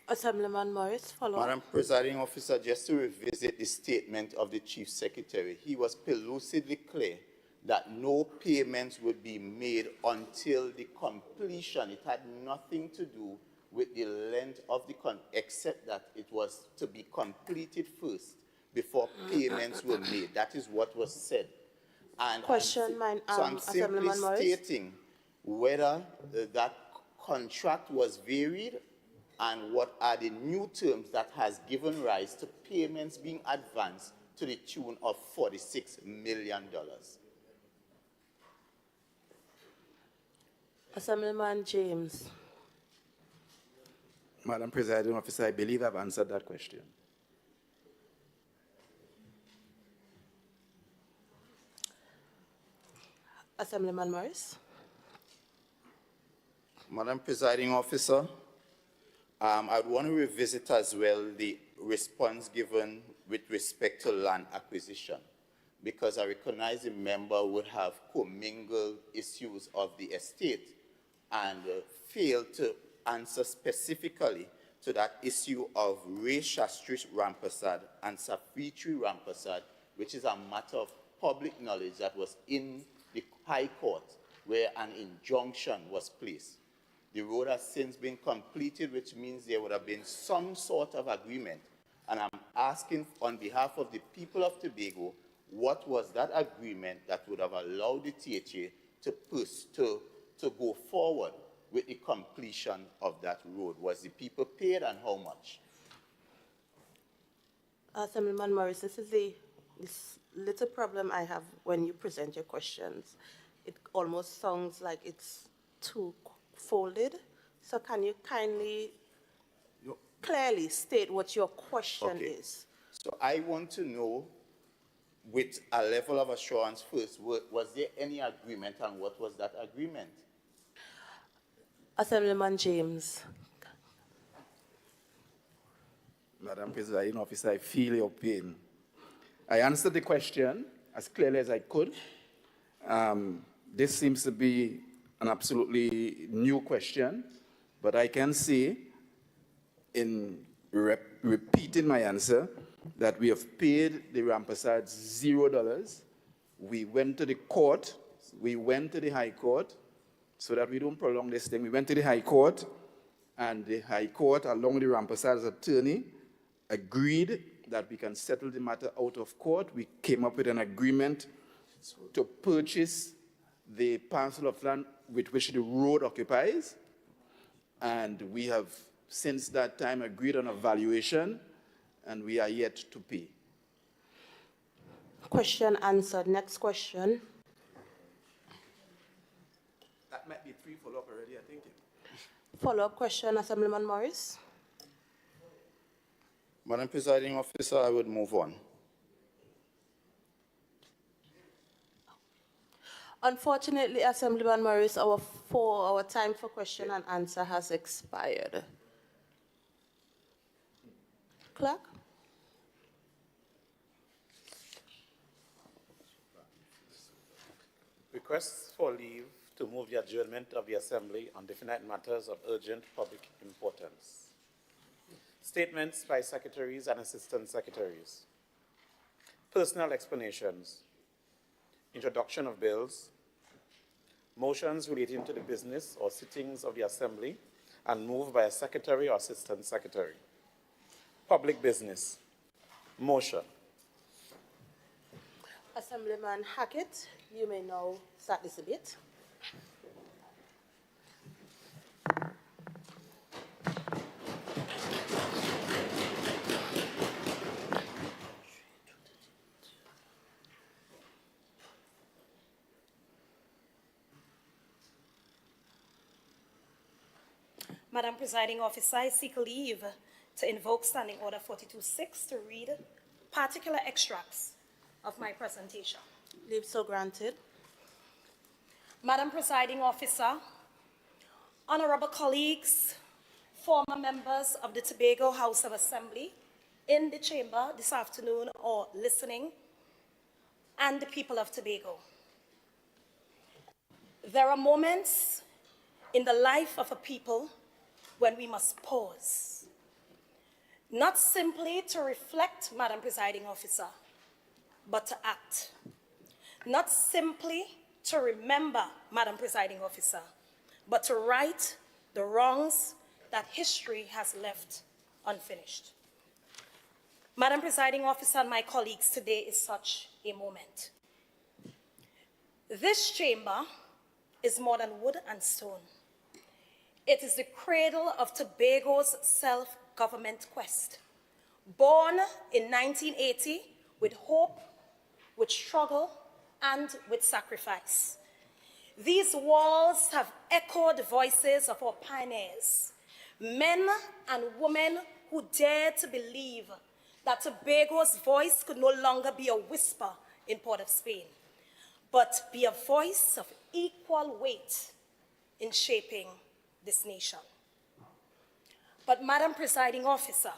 S3: Assemblyman Morris, follow up.
S7: Madam Presiding Officer, just to revisit the statement of the Chief Secretary, he was pellucidly clear that no payments would be made until the completion. It had nothing to do with the length of the except that it was to be completed first before payments were made. That is what was said. And
S3: Question,
S7: so I'm simply stating whether that contract was varied and what are the new terms that has given rise to payments being advanced to the tune of $46 million.
S3: Assemblyman James.
S9: Madam Presiding Officer, I believe I've answered that question.
S3: Assemblyman Morris.
S7: Madam Presiding Officer, I would want to revisit as well the response given with respect to land acquisition, because I recognize the member would have commingled issues of the estate and failed to answer specifically to that issue of Ray Shastri Rampasad and Safitri Rampasad, which is a matter of public knowledge that was in the High Court where an injunction was placed. The road has since been completed, which means there would have been some sort of agreement. And I'm asking on behalf of the people of Tobago, what was that agreement that would have allowed the THA to go forward with the completion of that road? Was the people paid and how much?
S3: Assemblyman Morris, this is this little problem I have when you present your questions. It almost sounds like it's too folded. So can you kindly clearly state what your question is?
S7: So I want to know, with a level of assurance first, was there any agreement and what was that agreement?
S3: Assemblyman James.
S9: Madam Presiding Officer, I feel your pain. I answered the question as clearly as I could. This seems to be an absolutely new question, but I can say in repeating my answer that we have paid the Rampasads $0. We went to the court, we went to the High Court, so that we don't prolong this thing. We went to the High Court, and the High Court, along with the Rampasad's attorney, agreed that we can settle the matter out of court. We came up with an agreement to purchase the parcel of land with which the road occupies, and we have since that time agreed on a valuation, and we are yet to pay.
S3: Question answered. Next question.
S9: That might be 3 follow-up already, I think.
S3: Follow-up question, Assemblyman Morris.
S7: Madam Presiding Officer, I would move on.
S3: Unfortunately, Assemblyman Morris, our time for question and answer has expired. Clerk?
S4: Requests for leave to move the adjournment of the Assembly on definite matters of urgent public importance. Statements by secretaries and assistant secretaries. Personal explanations. Introduction of bills. motions relating to the business or sittings of the Assembly and moved by a secretary or assistant secretary. Public business. Motion.
S3: Assemblyman Hackett, you may now start this debate.
S8: Madam Presiding Officer, I seek leave to invoke Standing Order 42.6 to read particular extracts of my presentation.
S3: Leave so granted.
S8: Madam Presiding Officer, honorable colleagues, former members of the Tobago House of Assembly in the chamber this afternoon or listening, and the people of Tobago. There are moments in the life of a people when we must pause, not simply to reflect, Madam Presiding Officer, but to act. Not simply to remember, Madam Presiding Officer, but to right the wrongs that history has left unfinished. Madam Presiding Officer and my colleagues, today is such a moment. This chamber is more than wood and stone. It is the cradle of Tobago's self-government quest, born in 1980 with hope, with struggle, and with sacrifice. These walls have echoed the voices of our pioneers, men and women who dared to believe that Tobago's voice could no longer be a whisper in Port of Spain, but be a voice of equal weight in shaping this nation. But Madam Presiding Officer,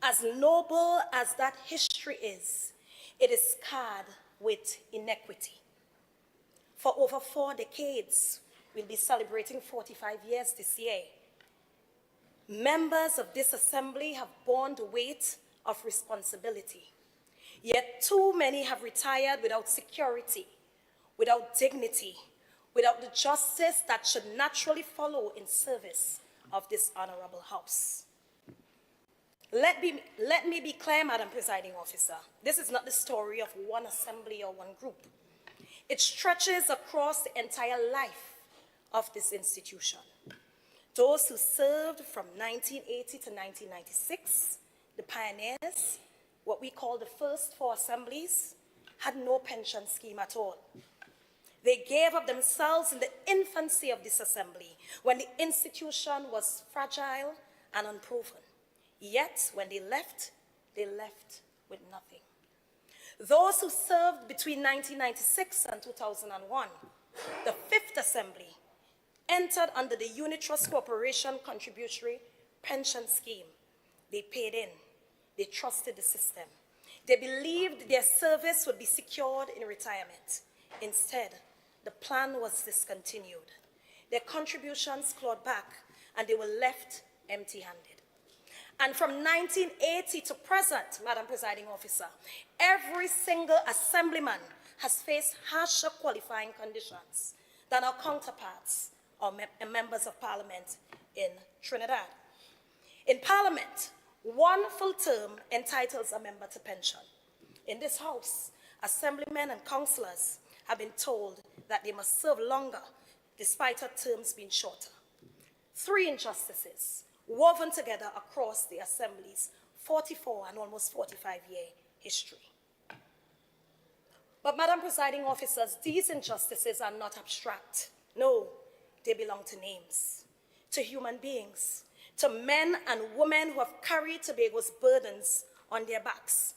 S8: as noble as that history is, it is scarred with inequity. For over 4 decades, we'll be celebrating 45 years this year. Members of this assembly have borne the weight of responsibility. Yet too many have retired without security, without dignity, without the justice that should naturally follow in service of this honorable house. Let me be clear, Madam Presiding Officer. This is not the story of one assembly or one group. It stretches across the entire life of this institution. Those who served from 1980 to 1996, the pioneers, what we call the first 4 assemblies, had no pension scheme at all. They gave up themselves in the infancy of this assembly, when the institution was fragile and unproven. Yet, when they left with nothing. Those who served between 1996 and 2001, the 5th Assembly, entered under the Unit Trust Corporation Contributory Pension Scheme. They paid in. They trusted the system. They believed their service would be secured in retirement. Instead, the plan was discontinued. Their contributions clawed back, and they were left empty-handed. And from 1980 to present, Madam Presiding Officer, every single assemblyman has faced harsher qualifying conditions than our counterparts or members of parliament in Trinidad. In parliament, 1 full term entitles a member to pension. In this house, assemblymen and councillors have been told that they must serve longer despite our terms being shorter. 3 injustices woven together across the Assembly's 44 and almost 45-year history. But, Madam Presiding Officers, these injustices are not abstract. No, they belong to names, to human beings, to men and women who have carried Tobago's burdens on their backs.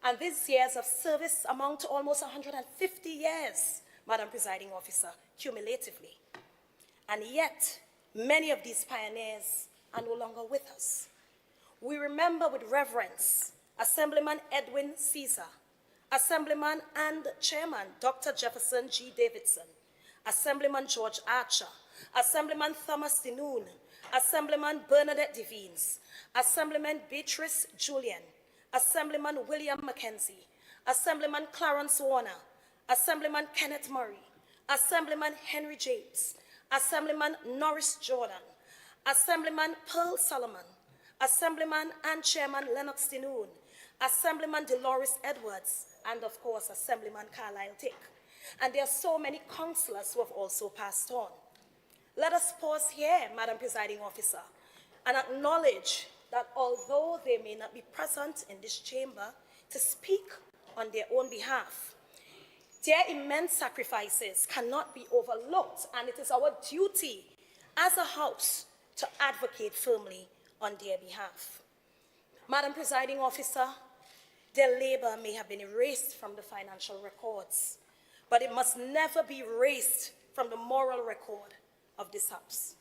S8: And these years of service amount to almost 150 years, Madam Presiding Officer, cumulatively. And yet, many of these pioneers are no longer with us. We remember with reverence Assemblyman Edwin Caesar, Assemblyman and Chairman Dr. Jefferson G. Davidson, Assemblyman George Archer, Assemblyman Thomas Dinoon, Assemblyman Bernadette Devines, Assemblyman Beatrice Julian, Assemblyman William Mackenzie, Assemblyman Clarence Warner, Assemblyman Kenneth Murray, Assemblyman Henry James, Assemblyman Norris Jordan, Assemblyman Pearl Solomon, Assemblyman and Chairman Lennox Dinoon, Assemblyman Dolores Edwards, and of course, Assemblyman Carlisle Tick. And there are so many councillors who have also passed on. Let us pause here, Madam Presiding Officer, and acknowledge that although they may not be present in this chamber to speak on their own behalf, their immense sacrifices cannot be overlooked, and it is our duty as a House to advocate firmly on their behalf. Madam Presiding Officer, their labor may have been erased from the financial records, but it must never be erased from the moral record of this House.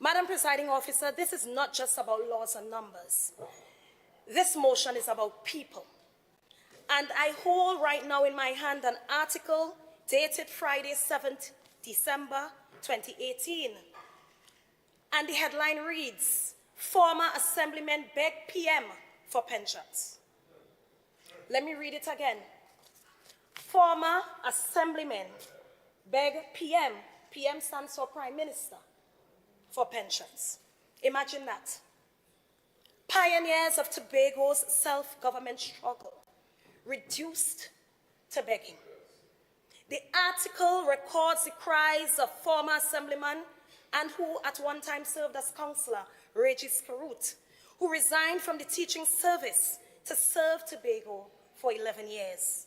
S8: Madam Presiding Officer, this is not just about laws and numbers. This motion is about people. And I hold right now in my hand an article dated Friday, 7th December 2018. And the headline reads, "Former Assemblymen beg PM for pensions." Let me read it again. Former Assemblymen beg PM, PM stands for Prime Minister, for pensions. Imagine that. Pioneers of Tobago's self-government struggle reduced to begging. The article records the cries of former assemblyman and who at one time served as councillor, Regis Karut, who resigned from the teaching service to serve Tobago for 11 years,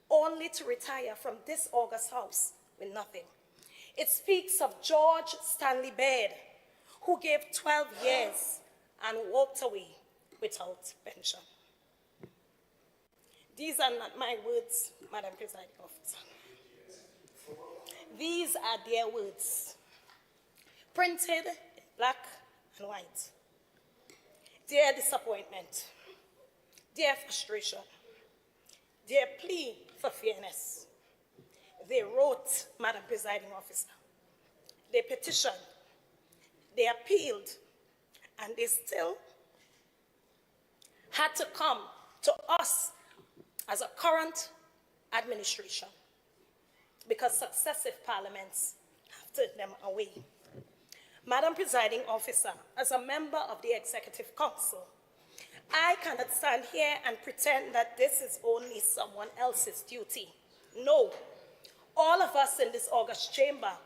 S8: only to retire from this August House with nothing. It speaks of George Stanley Baird, who gave 12 years and walked away without pension. These are not my words, Madam Presiding Officer. These are their words, printed in black and white. Their disappointment, their frustration, their plea for fairness. They wrote, Madam Presiding Officer. They petitioned, they appealed, and they still had to come to us as a current administration because successive parliaments have turned them away. Madam Presiding Officer, as a member of the Executive Council, I cannot stand here and pretend that this is only someone else's duty. No, all of us in this august chamber,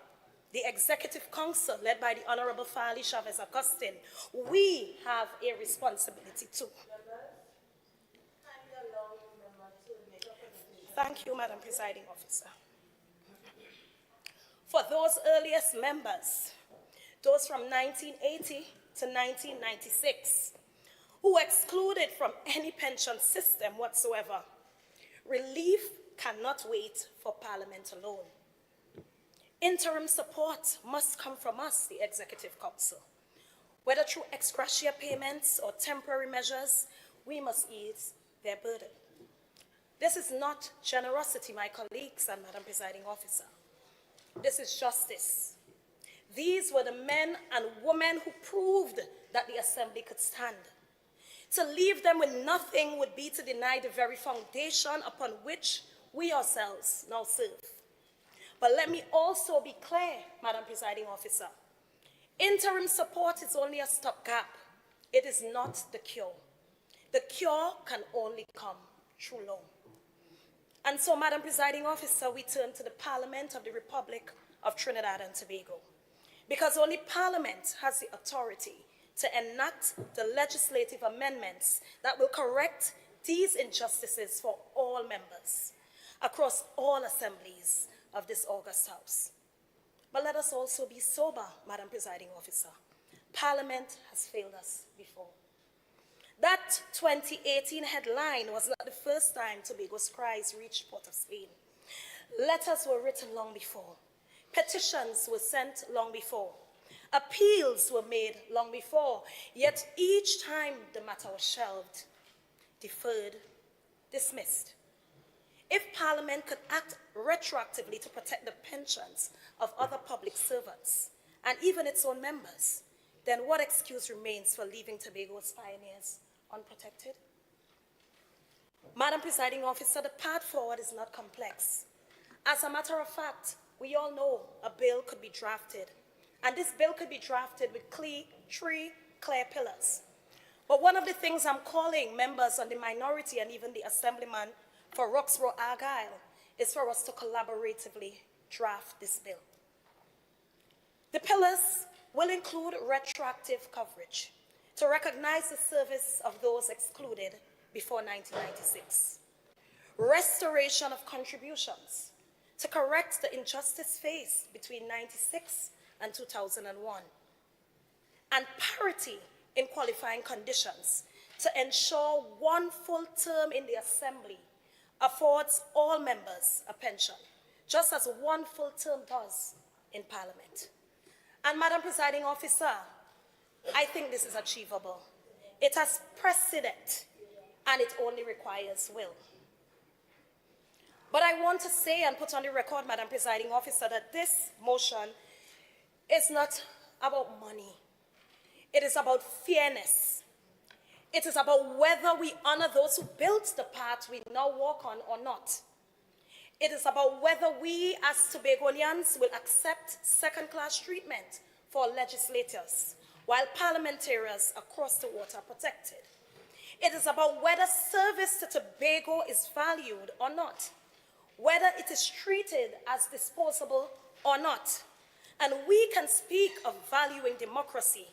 S8: the Executive Council led by the Honorable Farley Chavez Augustine, we have a responsibility too. Thank you, Madam Presiding Officer. For those earliest members, those from 1980 to 1996, who excluded from any pension system whatsoever, relief cannot wait for Parliament alone. Interim support must come from us, the Executive Council. Whether through ex gratia payments or temporary measures, we must ease their burden. This is not generosity, my colleagues and Madam Presiding Officer. This is justice. These were the men and women who proved that the Assembly could stand. To leave them with nothing would be to deny the very foundation upon which we ourselves now serve. But let me also be clear, Madam Presiding Officer. Interim support is only a stopgap. It is not the cure. The cure can only come through law. And so, Madam Presiding Officer, we turn to the Parliament of the Republic of Trinidad and Tobago, because only Parliament has the authority to enact the legislative amendments that will correct these injustices for all members across all assemblies of this august House. But let us also be sober, Madam Presiding Officer. Parliament has failed us before. That 2018 headline was not the first time Tobago's cries reached Port of Spain. Letters were written long before. Petitions were sent long before. Appeals were made long before. Yet each time the matter was shelved, deferred, dismissed. If Parliament could act retroactively to protect the pensions of other public servants and even its own members, then what excuse remains for leaving Tobago's pioneers unprotected? Madam Presiding Officer, the path forward is not complex. As a matter of fact, we all know a bill could be drafted, and this bill could be drafted with three clear pillars. But one of the things I'm calling members on the minority and even the assemblyman for Roxborough Argyle is for us to collaboratively draft this bill. The pillars will include retroactive coverage to recognize the service of those excluded before 1996, restoration of contributions to correct the injustice faced between 1996 and 2001, and parity in qualifying conditions to ensure one full term in the Assembly affords all members a pension, just as one full term does in Parliament. And Madam Presiding Officer, I think this is achievable. It has precedent, and it only requires will. But I want to say and put on the record, Madam Presiding Officer, that this motion is not about money. It is about fairness. It is about whether we honor those who built the path we now walk on or not. It is about whether we as Tobagonians will accept second-class treatment for legislators while parliamentarians across the water are protected. It is about whether service to Tobago is valued or not, whether it is treated as disposable or not. And we can speak of valuing democracy.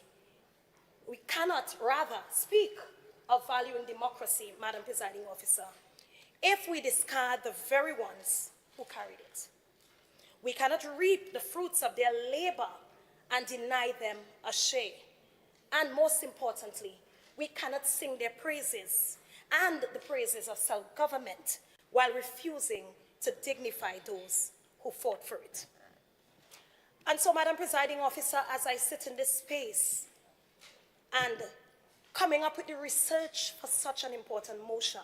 S8: We cannot rather speak of valuing democracy, Madam Presiding Officer, if we discard the very ones who carried it. We cannot reap the fruits of their labor and deny them a share. And most importantly, we cannot sing their praises and the praises of self-government while refusing to dignify those who fought for it. And so, Madam Presiding Officer, as I sit in this space and coming up with the research for such an important motion,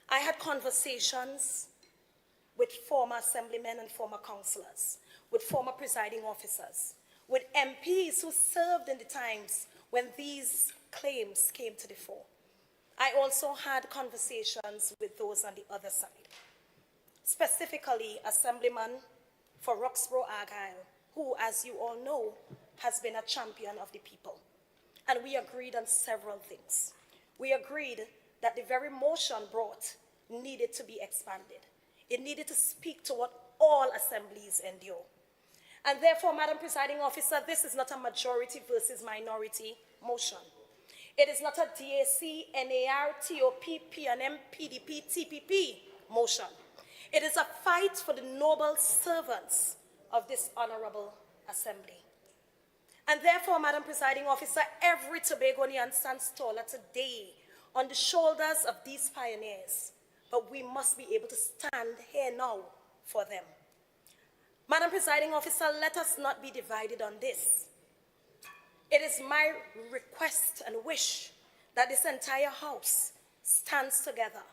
S8: I had conversations with former assemblymen and former councillors, with former presiding officers, with MPs who served in the times when these claims came to the fore. I also had conversations with those on the other side, specifically Assemblyman for Roxborough Argyle, who, as you all know, has been a champion of the people. And we agreed on several things. We agreed that the very motion brought needed to be expanded. It needed to speak to what all assemblies endure. And therefore, Madam Presiding Officer, this is not a majority versus minority motion. It is not a DAC, NAR, TOP, PNM, PDP, TPP motion. It is a fight for the noble servants of this honorable assembly. And therefore, Madam Presiding Officer, every Tobagonian stands taller today on the shoulders of these pioneers, but we must be able to stand here now for them. Madam Presiding Officer, let us not be divided on this. It is my request and wish that this entire House stands together.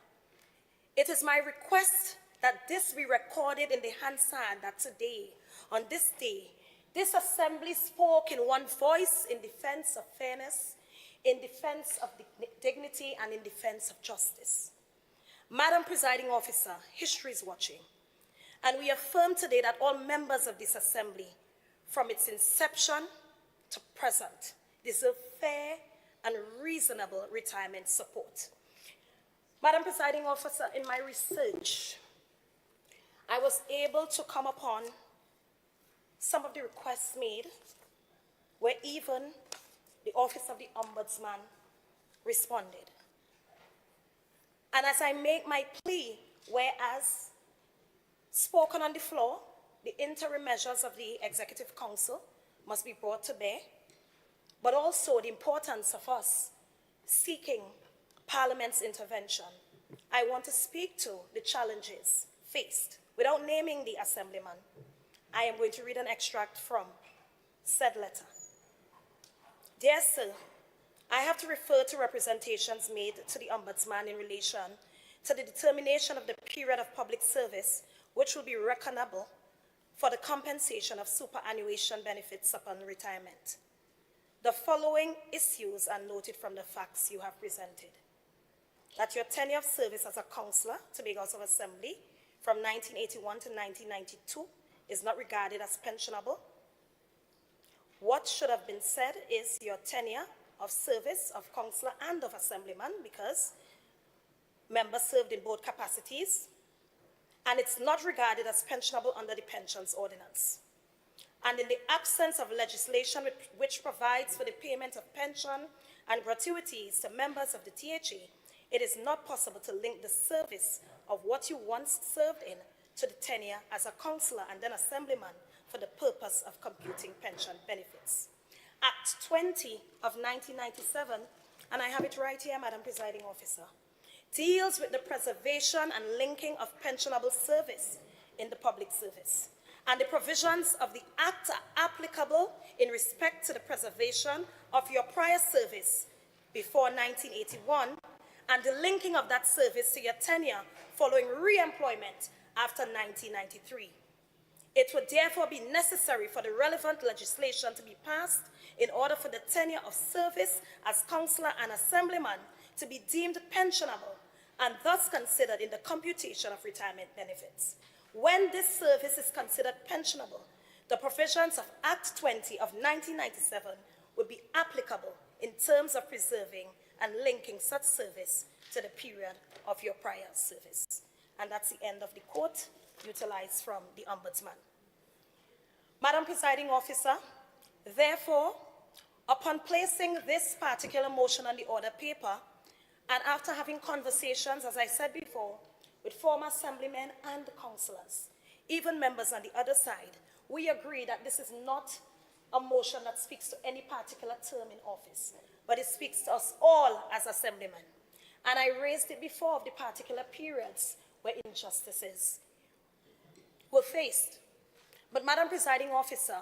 S8: It is my request that this be recorded in the Hansard that today, on this day, this assembly spoke in one voice in defense of fairness, in defense of dignity, and in defense of justice. Madam Presiding Officer, history is watching, and we affirm today that all members of this assembly, from its inception to present, deserve fair and reasonable retirement support. Madam Presiding Officer, in my research, I was able to come upon some of the requests made where even the Office of the Ombudsman responded. And as I make my plea, whereas spoken on the floor, the interim measures of the Executive Council must be brought to bear, but also the importance of us seeking Parliament's intervention, I want to speak to the challenges faced without naming the assemblyman. I am going to read an extract from said letter. Dear Sir, I have to refer to representations made to the Ombudsman in relation to the determination of the period of public service which will be reckonable for the compensation of superannuation benefits upon retirement. The following issues are noted from the facts you have presented. That your tenure of service as a councillor to Tobago House of Assembly from 1981 to 1992 is not regarded as pensionable. What should have been said is your tenure of service of councillor and of assemblyman, because members served in both capacities, and it's not regarded as pensionable under the Pensions Ordinance. And in the absence of legislation which provides for the payment of pension and gratuities to members of the THA, it is not possible to link the service of what you once served in to the tenure as a councillor and then assemblyman for the purpose of computing pension benefits. Act 20 of 1997, and I have it right here, Madam Presiding Officer, deals with the preservation and linking of pensionable service in the public service. And the provisions of the Act are applicable in respect to the preservation of your prior service before 1981 and the linking of that service to your tenure following re-employment after 1993. It would therefore be necessary for the relevant legislation to be passed in order for the tenure of service as councillor and assemblyman to be deemed pensionable and thus considered in the computation of retirement benefits. When this service is considered pensionable, the provisions of Act 20 of 1997 would be applicable in terms of preserving and linking such service to the period of your prior service. And that's the end of the quote utilized from the Ombudsman. Madam Presiding Officer, therefore, upon placing this particular motion on the order paper, and after having conversations, as I said before, with former assemblymen and councillors, even members on the other side, we agree that this is not a motion that speaks to any particular term in office, but it speaks to us all as assemblymen. And I raised it before of the particular periods where injustices were faced. But Madam Presiding Officer,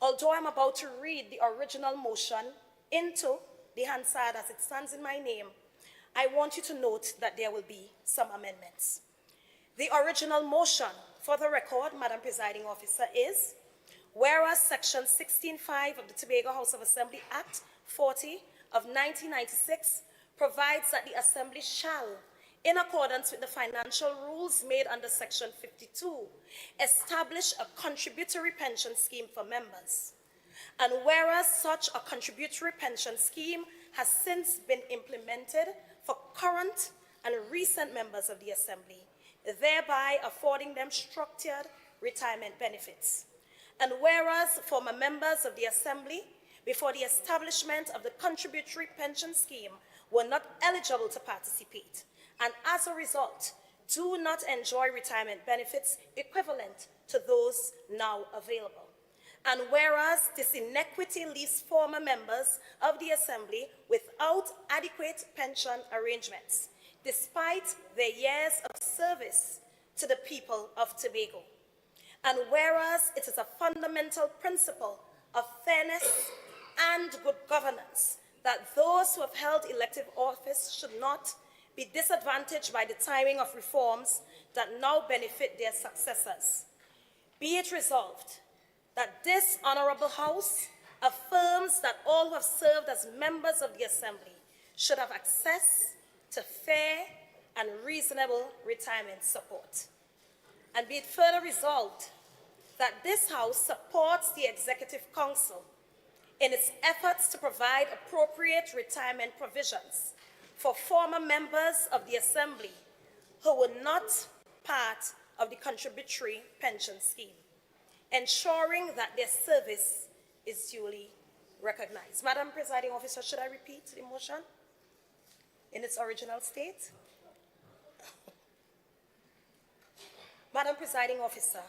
S8: although I'm about to read the original motion into the Hansard as it stands in my name, I want you to note that there will be some amendments. The original motion, for the record, Madam Presiding Officer, is, whereas Section 16.5 of the Tobago House of Assembly Act 40 of 1996 provides that the Assembly shall, in accordance with the financial rules made under Section 52, establish a contributory pension scheme for members. And whereas such a contributory pension scheme has since been implemented for current and recent members of the Assembly, thereby affording them structured retirement benefits. And whereas former members of the Assembly, before the establishment of the contributory pension scheme, were not eligible to participate, and as a result, do not enjoy retirement benefits equivalent to those now available. And whereas this inequity leaves former members of the Assembly without adequate pension arrangements, despite their years of service to the people of Tobago. And whereas it is a fundamental principle of fairness and good governance that those who have held elective office should not be disadvantaged by the timing of reforms that now benefit their successors. Be it resolved that this Honourable House affirms that all who have served as members of the Assembly should have access to fair and reasonable retirement support. And be it further resolved that this House supports the Executive Council in its efforts to provide appropriate retirement provisions for former members of the Assembly who were not part of the contributory pension scheme, ensuring that their service is duly recognized. Madam Presiding Officer, should I repeat the motion in its original state? Madam Presiding Officer,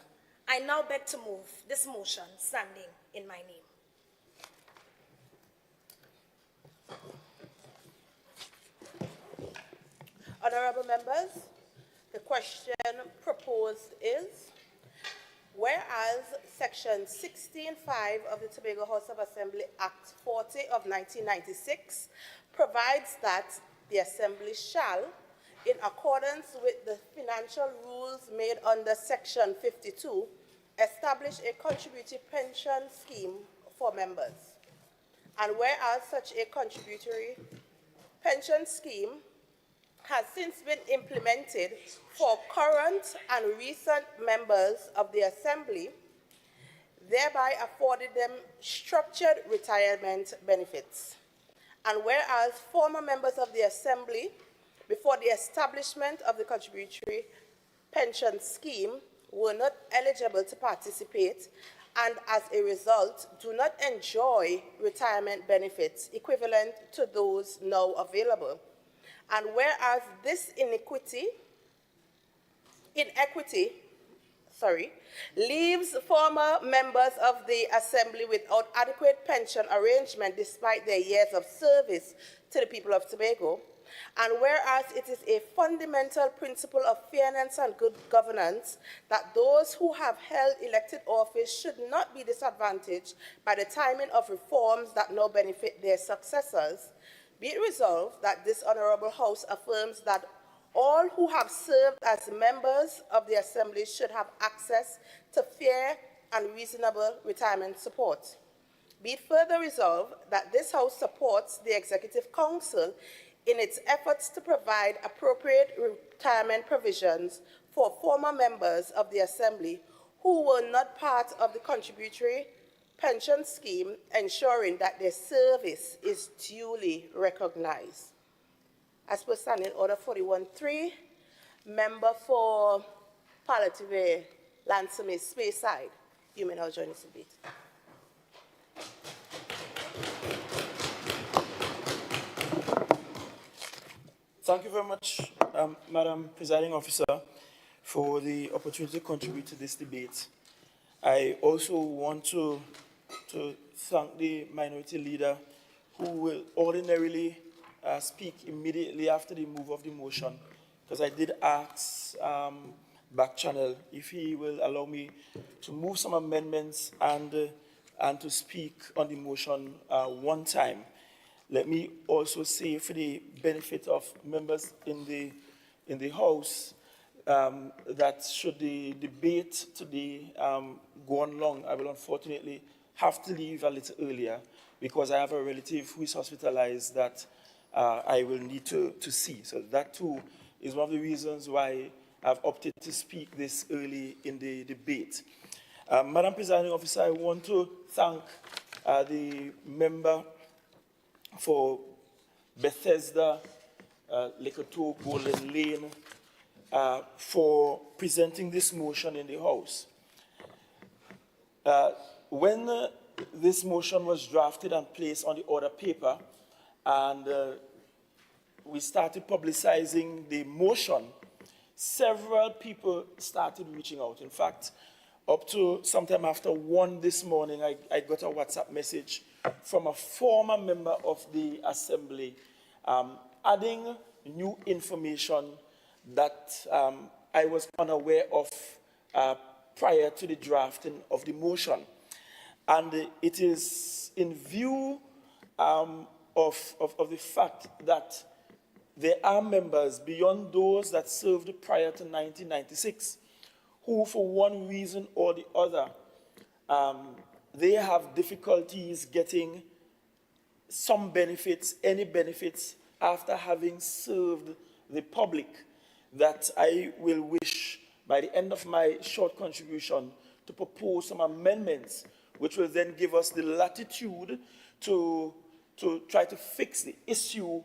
S8: I now beg to move this motion standing in my name.
S3: Honourable members, the question proposed is, whereas Section 16.5 of the Tobago House of Assembly Act 40 of 1996 provides that the Assembly shall, in accordance with the financial rules made under Section 52, establish a contributory pension scheme for members. And whereas such a contributory pension scheme has since been implemented for current and recent members of the Assembly, thereby affording them structured retirement benefits. And whereas former members of the Assembly, before the establishment of the contributory pension scheme, were not eligible to participate and as a result do not enjoy retirement benefits equivalent to those now available. And whereas this inequity leaves former members of the Assembly without adequate pension arrangement despite their years of service to the people of Tobago. And whereas it is a fundamental principle of fairness and good governance that those who have held elected office should not be disadvantaged by the timing of reforms that now benefit their successors, be it resolved that this Honourable House affirms that all who have served as members of the Assembly should have access to fair and reasonable retirement support. Be it further resolved that this House supports the Executive Council in its efforts to provide appropriate retirement provisions for former members of the Assembly who were not part of the contributory pension scheme, ensuring that their service is duly recognized. As per Standing Order 41.3, member for Palliative Lansome Speyside, you may now join us in debate.
S10: Thank you very much, Madam Presiding Officer, for the opportunity to contribute to this debate. I also want to thank the Minority Leader who will ordinarily speak immediately after the move of the motion, because I did ask back channel if he will allow me to move some amendments and to speak on the motion one time. Let me also say, for the benefit of members in the House, that should the debate today go on long, I will unfortunately have to leave a little earlier because I have a relative who is hospitalized that I will need to see. So that too is one of the reasons why I've opted to speak this early in the debate. Madam Presiding Officer, I want to thank the member for Bethesda, Lekoto, Golden Lane, for presenting this motion in the House. When this motion was drafted and placed on the order paper, and we started publicizing the motion, several people started reaching out. In fact, up to sometime after 1 this morning, I got a WhatsApp message from a former member of the Assembly adding new information that I was unaware of prior to the drafting of the motion. And it is in view of the fact that there are members beyond those that served prior to 1996 who, for one reason or the other, they have difficulties getting some benefits, any benefits, after having served the public, that I will wish, by the end of my short contribution, to propose some amendments which will then give us the latitude to try to fix the issue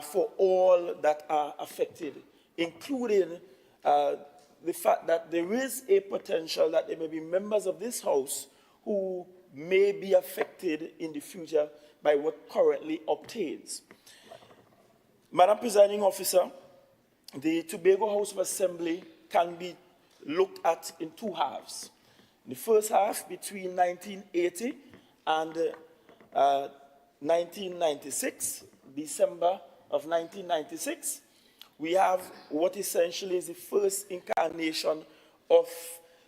S10: for all that are affected, including the fact that there is a potential that there may be members of this House who may be affected in the future by what currently obtains. Madam Presiding Officer, the Tobago House of Assembly can be looked at in two halves. In the first half, between 1980 and 1996, December of 1996, we have what essentially is the first incarnation of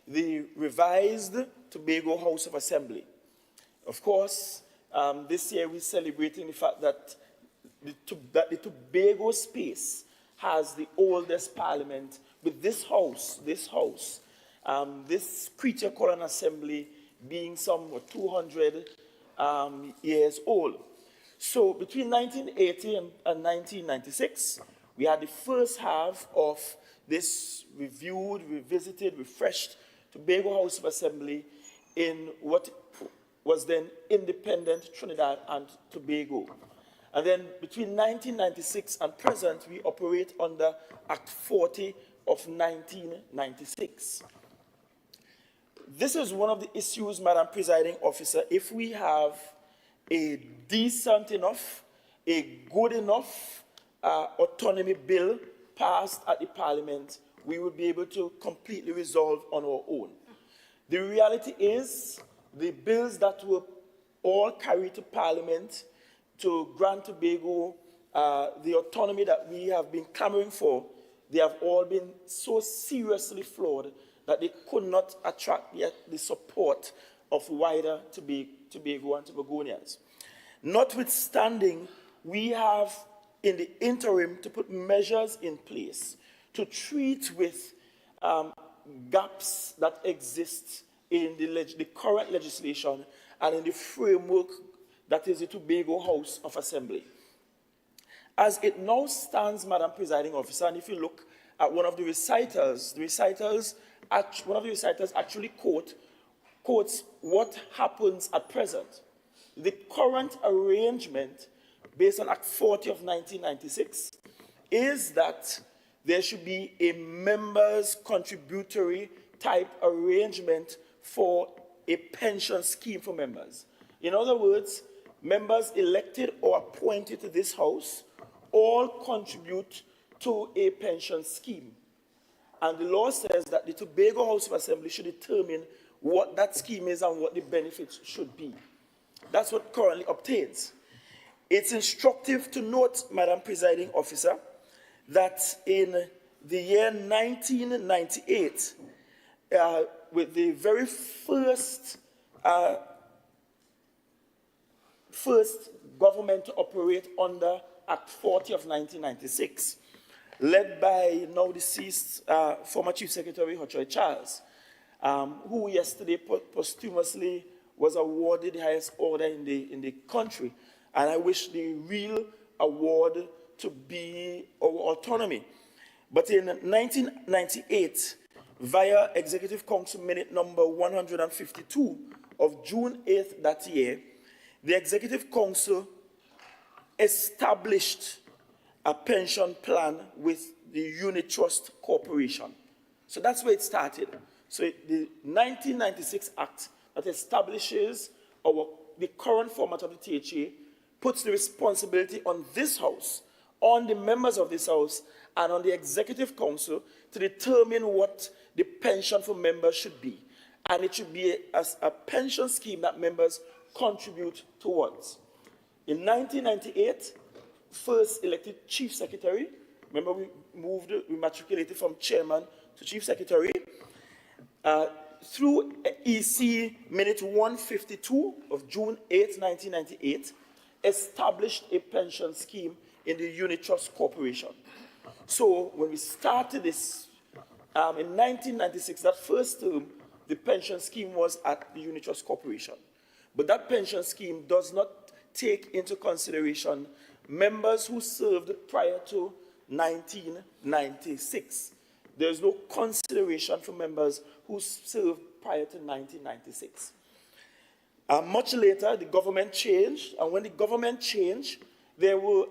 S10: the revised Tobago House of Assembly. Of course, this year we're celebrating the fact that the Tobago space has the oldest parliament, with this creature called an assembly being some 200 years old. So between 1980 and 1996, We had the first half of this reviewed, revisited, refreshed Tobago House of Assembly in what was then independent Trinidad and Tobago. And then between 1996 and present, we operate under Act 40 of 1996. This is one of the issues, Madam Presiding Officer. If we have a decent enough, a good enough autonomy bill passed at the Parliament, we would be able to completely resolve on our own. The reality is, the bills that were all carried to Parliament to grant Tobago the autonomy that we have been clamoring for, they have all been so seriously flawed that they could not attract yet the support of wider Tobago and Tobagonians. Notwithstanding, we have in the interim to put measures in place to treat with gaps that exist in the current legislation and in the framework that is the Tobago House of Assembly. As it now stands, Madam Presiding Officer, and if you look at one of the recitals, one of the recitals actually quotes what happens at present. The current arrangement, based on Act 40 of 1996, is that there should be a members' contributory type arrangement for a pension scheme for members. In other words, members elected or appointed to this House all contribute to a pension scheme. And the law says that the Tobago House of Assembly should determine what that scheme is and what the benefits should be. That's what currently obtains. It's instructive to note, Madam Presiding Officer, that in the year 1998, with the very first government to operate under Act 40 of 1996, led by now deceased former Chief Secretary Hochoy Charles, who yesterday posthumously was awarded the highest order in the country. And I wish the real award to be our autonomy. But in 1998, via Executive Council Minute number 152 of June 8th that year, the Executive Council established a pension plan with the Unit Trust Corporation. So that's where it started. So the 1996 Act that establishes the current format of the THA puts the responsibility on this House, on the members of this House, and on the Executive Council to determine what the pension for members should be. And it should be a pension scheme that members contribute towards. In 1998, first elected Chief Secretary, remember we matriculated from Chairman to Chief Secretary, through EC Minute 152 of June 8, 1998, established a pension scheme in the Unit Trust Corporation. So when we started this in 1996, that first term, the pension scheme was at the Unit Trust Corporation. But that pension scheme does not take into consideration members who served prior to 1996. There's no consideration for members who served prior to 1996. Much later, the government changed, and when the government changed, there were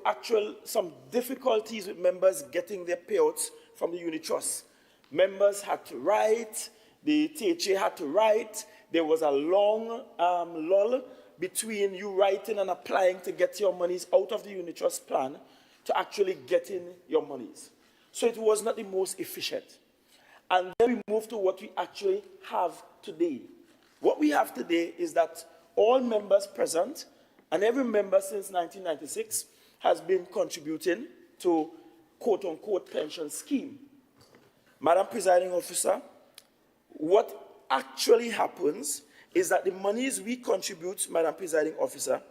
S10: some difficulties with members getting their payouts from the Unit Trust. Members had to write, the THA had to write, there was a long lull between you writing and applying to get your monies out of the Unit Trust plan to actually getting your monies. So it was not the most efficient. And then we moved to what we actually have today. What we have today is that all members present, and every member since 1996, has been contributing to quote-unquote pension scheme. Madam Presiding Officer, what actually happens is that the monies we contribute, Madam Presiding Officer,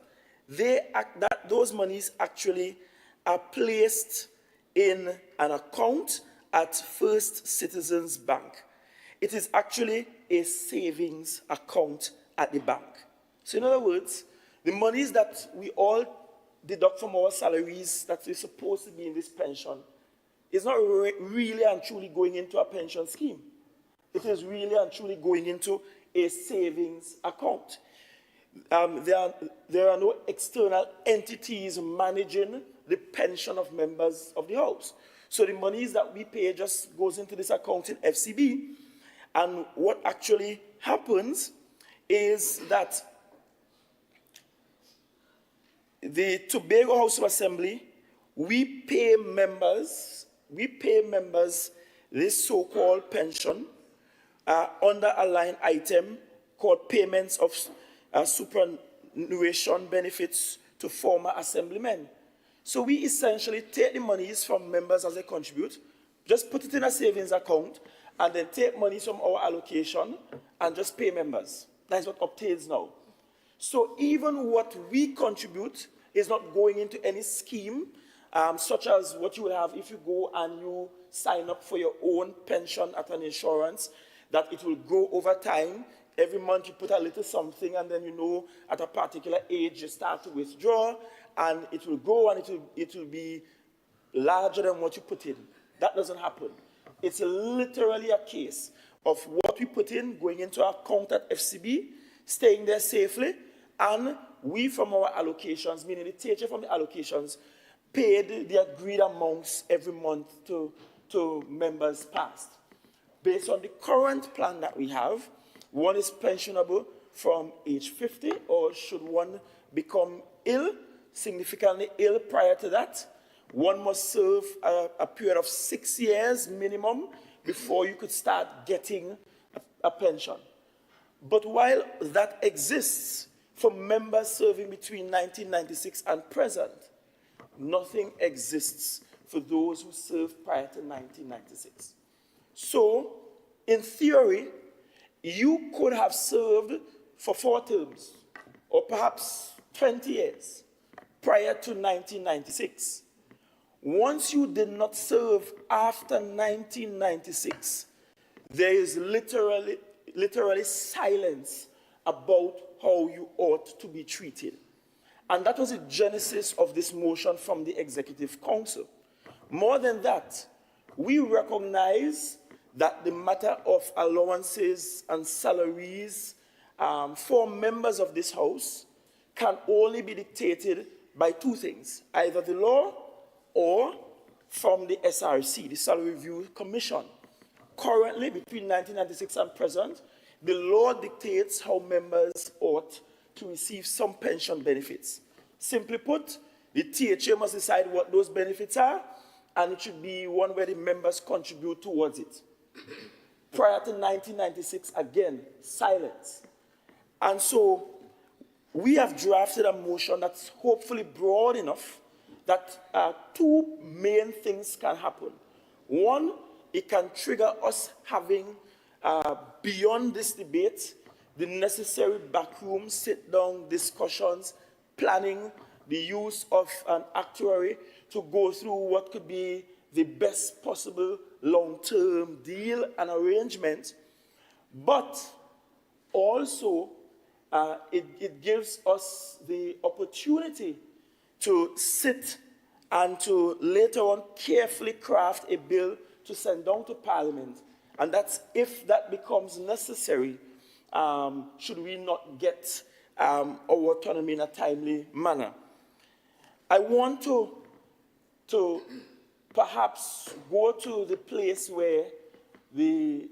S10: those monies actually are placed in an account at First Citizens Bank. It is actually a savings account at the bank. So in other words, the monies that we all deduct from our salaries that is supposed to be in this pension is not really and truly going into a pension scheme. It is really and truly going into a savings account. There are no external entities managing the pension of members of the House. So the monies that we pay just goes into this account in FCB. And what actually happens is that the Tobago House of Assembly, we pay members this so-called pension under a line item called payments of superannuation benefits to former assemblymen. So we essentially take the monies from members as they contribute, just put it in a savings account, and then take monies from our allocation and just pay members. That's what obtains now. So even what we contribute is not going into any scheme, such as what you will have if you go and you sign up for your own pension at an insurance, that it will grow over time. Every month you put a little something, and then you know at a particular age you start to withdraw, and it will grow and it will be larger than what you put in. That doesn't happen. It's literally a case of what we put in going into our account at FCB, staying there safely, and we from our allocations, meaning the teacher from the allocations, paid the agreed amounts every month to members past. Based on the current plan that we have, one is pensionable from age 50, or should one become ill, significantly ill prior to that, one must serve a period of 6 years minimum before you could start getting a pension. But while that exists for members serving between 1996 and present, nothing exists for those who served prior to 1996. So, in theory, you could have served for 4 terms, or perhaps 20 years, prior to 1996. Once you did not serve after 1996, there is literally silence about how you ought to be treated. And that was the genesis of this motion from the Executive Council. More than that, we recognize that the matter of allowances and salaries for members of this House can only be dictated by 2 things, either the law or from the SRC, the Salary Review Commission. Currently, between 1996 and present, the law dictates how members ought to receive some pension benefits. Simply put, the THA must decide what those benefits are, and it should be one where the members contribute towards it. Prior to 1996, again, silence. And so we have drafted a motion that's hopefully broad enough that 2 main things can happen. One, it can trigger us having, beyond this debate, the necessary backroom sit-down discussions, planning the use of an actuary to go through what could be the best possible long-term deal and arrangement, but also it gives us the opportunity to sit and to later on carefully craft a bill to send down to Parliament. And that's if that becomes necessary, should we not get our autonomy in a timely manner. I want to perhaps go to the place where the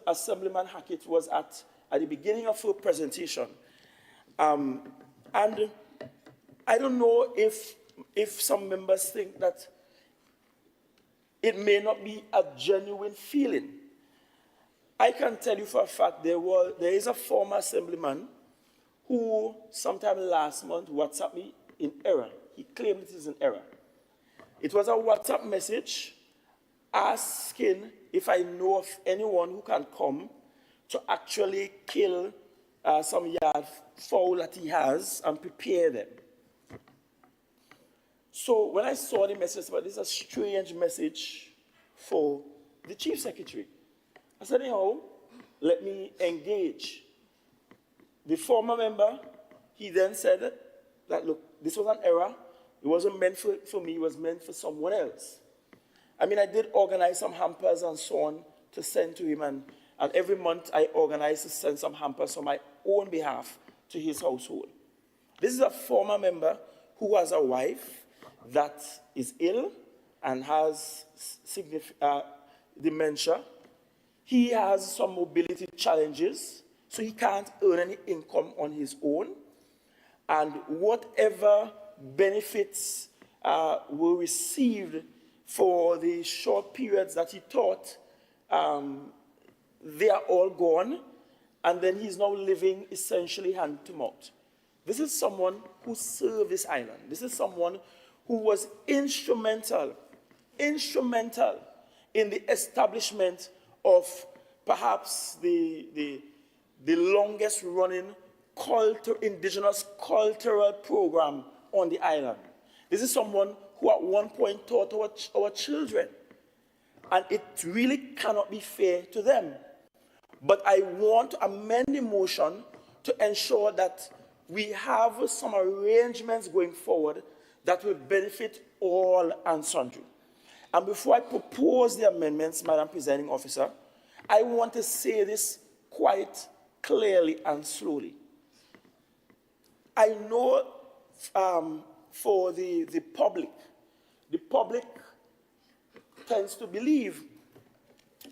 S10: Assemblyman Hackett was at the beginning of her presentation. And I don't know if some members think that it may not be a genuine feeling. I can tell you for a fact there is a former assemblyman who sometime last month WhatsApped me in error. He claimed it is an error. It was a WhatsApp message asking if I know of anyone who can come to actually kill some yard fowl that he has and prepare them. So when I saw the message, but this is a strange message for the Chief Secretary. I said, let me engage. The former member, he then said that, look, this was an error. It wasn't meant for me, it was meant for someone else. I mean, I did organize some hampers and so on to send to him, and every month I organize to send some hampers on my own behalf to his household. This is a former member who has a wife that is ill and has dementia. He has some mobility challenges, so he can't earn any income on his own. And whatever benefits were received for the short periods that he taught, they are all gone, and then he's now living essentially hand to mouth. This is someone who served this island. This is someone who was instrumental in the establishment of perhaps the longest running indigenous cultural program on the island. This is someone who at one point taught our children. And it really cannot be fair to them. But I want to amend the motion to ensure that we have some arrangements going forward that will benefit all and sundry. And before I propose the amendments, Madam Presiding Officer, I want to say this quite clearly and slowly. I know for the public tends to believe,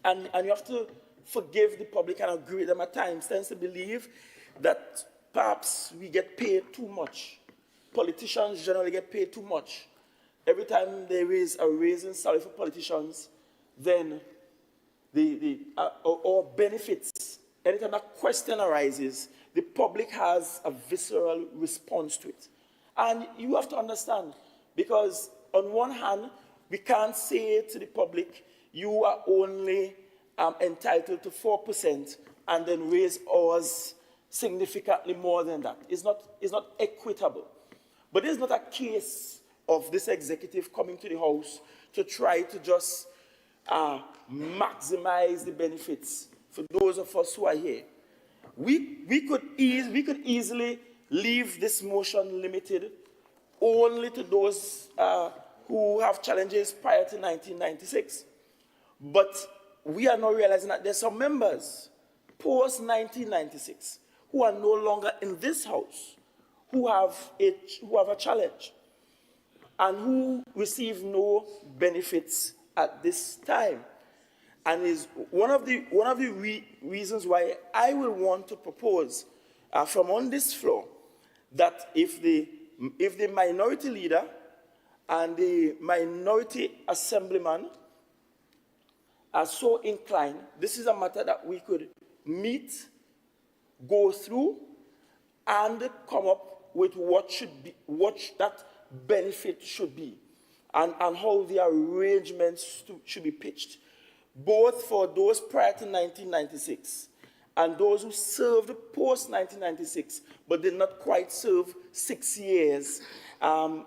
S10: and you have to forgive the public and agree with them at times, tends to believe that perhaps we get paid too much. Politicians generally get paid too much. Every time there is a raise in salary for politicians, then or benefits, anytime that question arises, the public has a visceral response to it. And you have to understand, because on one hand, we can't say to the public, you are only entitled to 4% and then raise ours significantly more than that. It's not equitable. But it's not a case of this executive coming to the House to try to just maximize the benefits for those of us who are here. We could easily leave this motion limited only to those who have challenges prior to 1996. But we are now realizing that there's some members post-1996 who are no longer in this House, who have a challenge, and who receive no benefits at this time. And is one of the reasons why I will want to propose from on this floor that if the minority leader and the minority assemblyman are so inclined, this is a matter that we could meet, go through, and come up with what that benefit should be, and how the arrangements should be pitched, both for those prior to 1996 and those who served post-1996 but did not quite serve 6 years and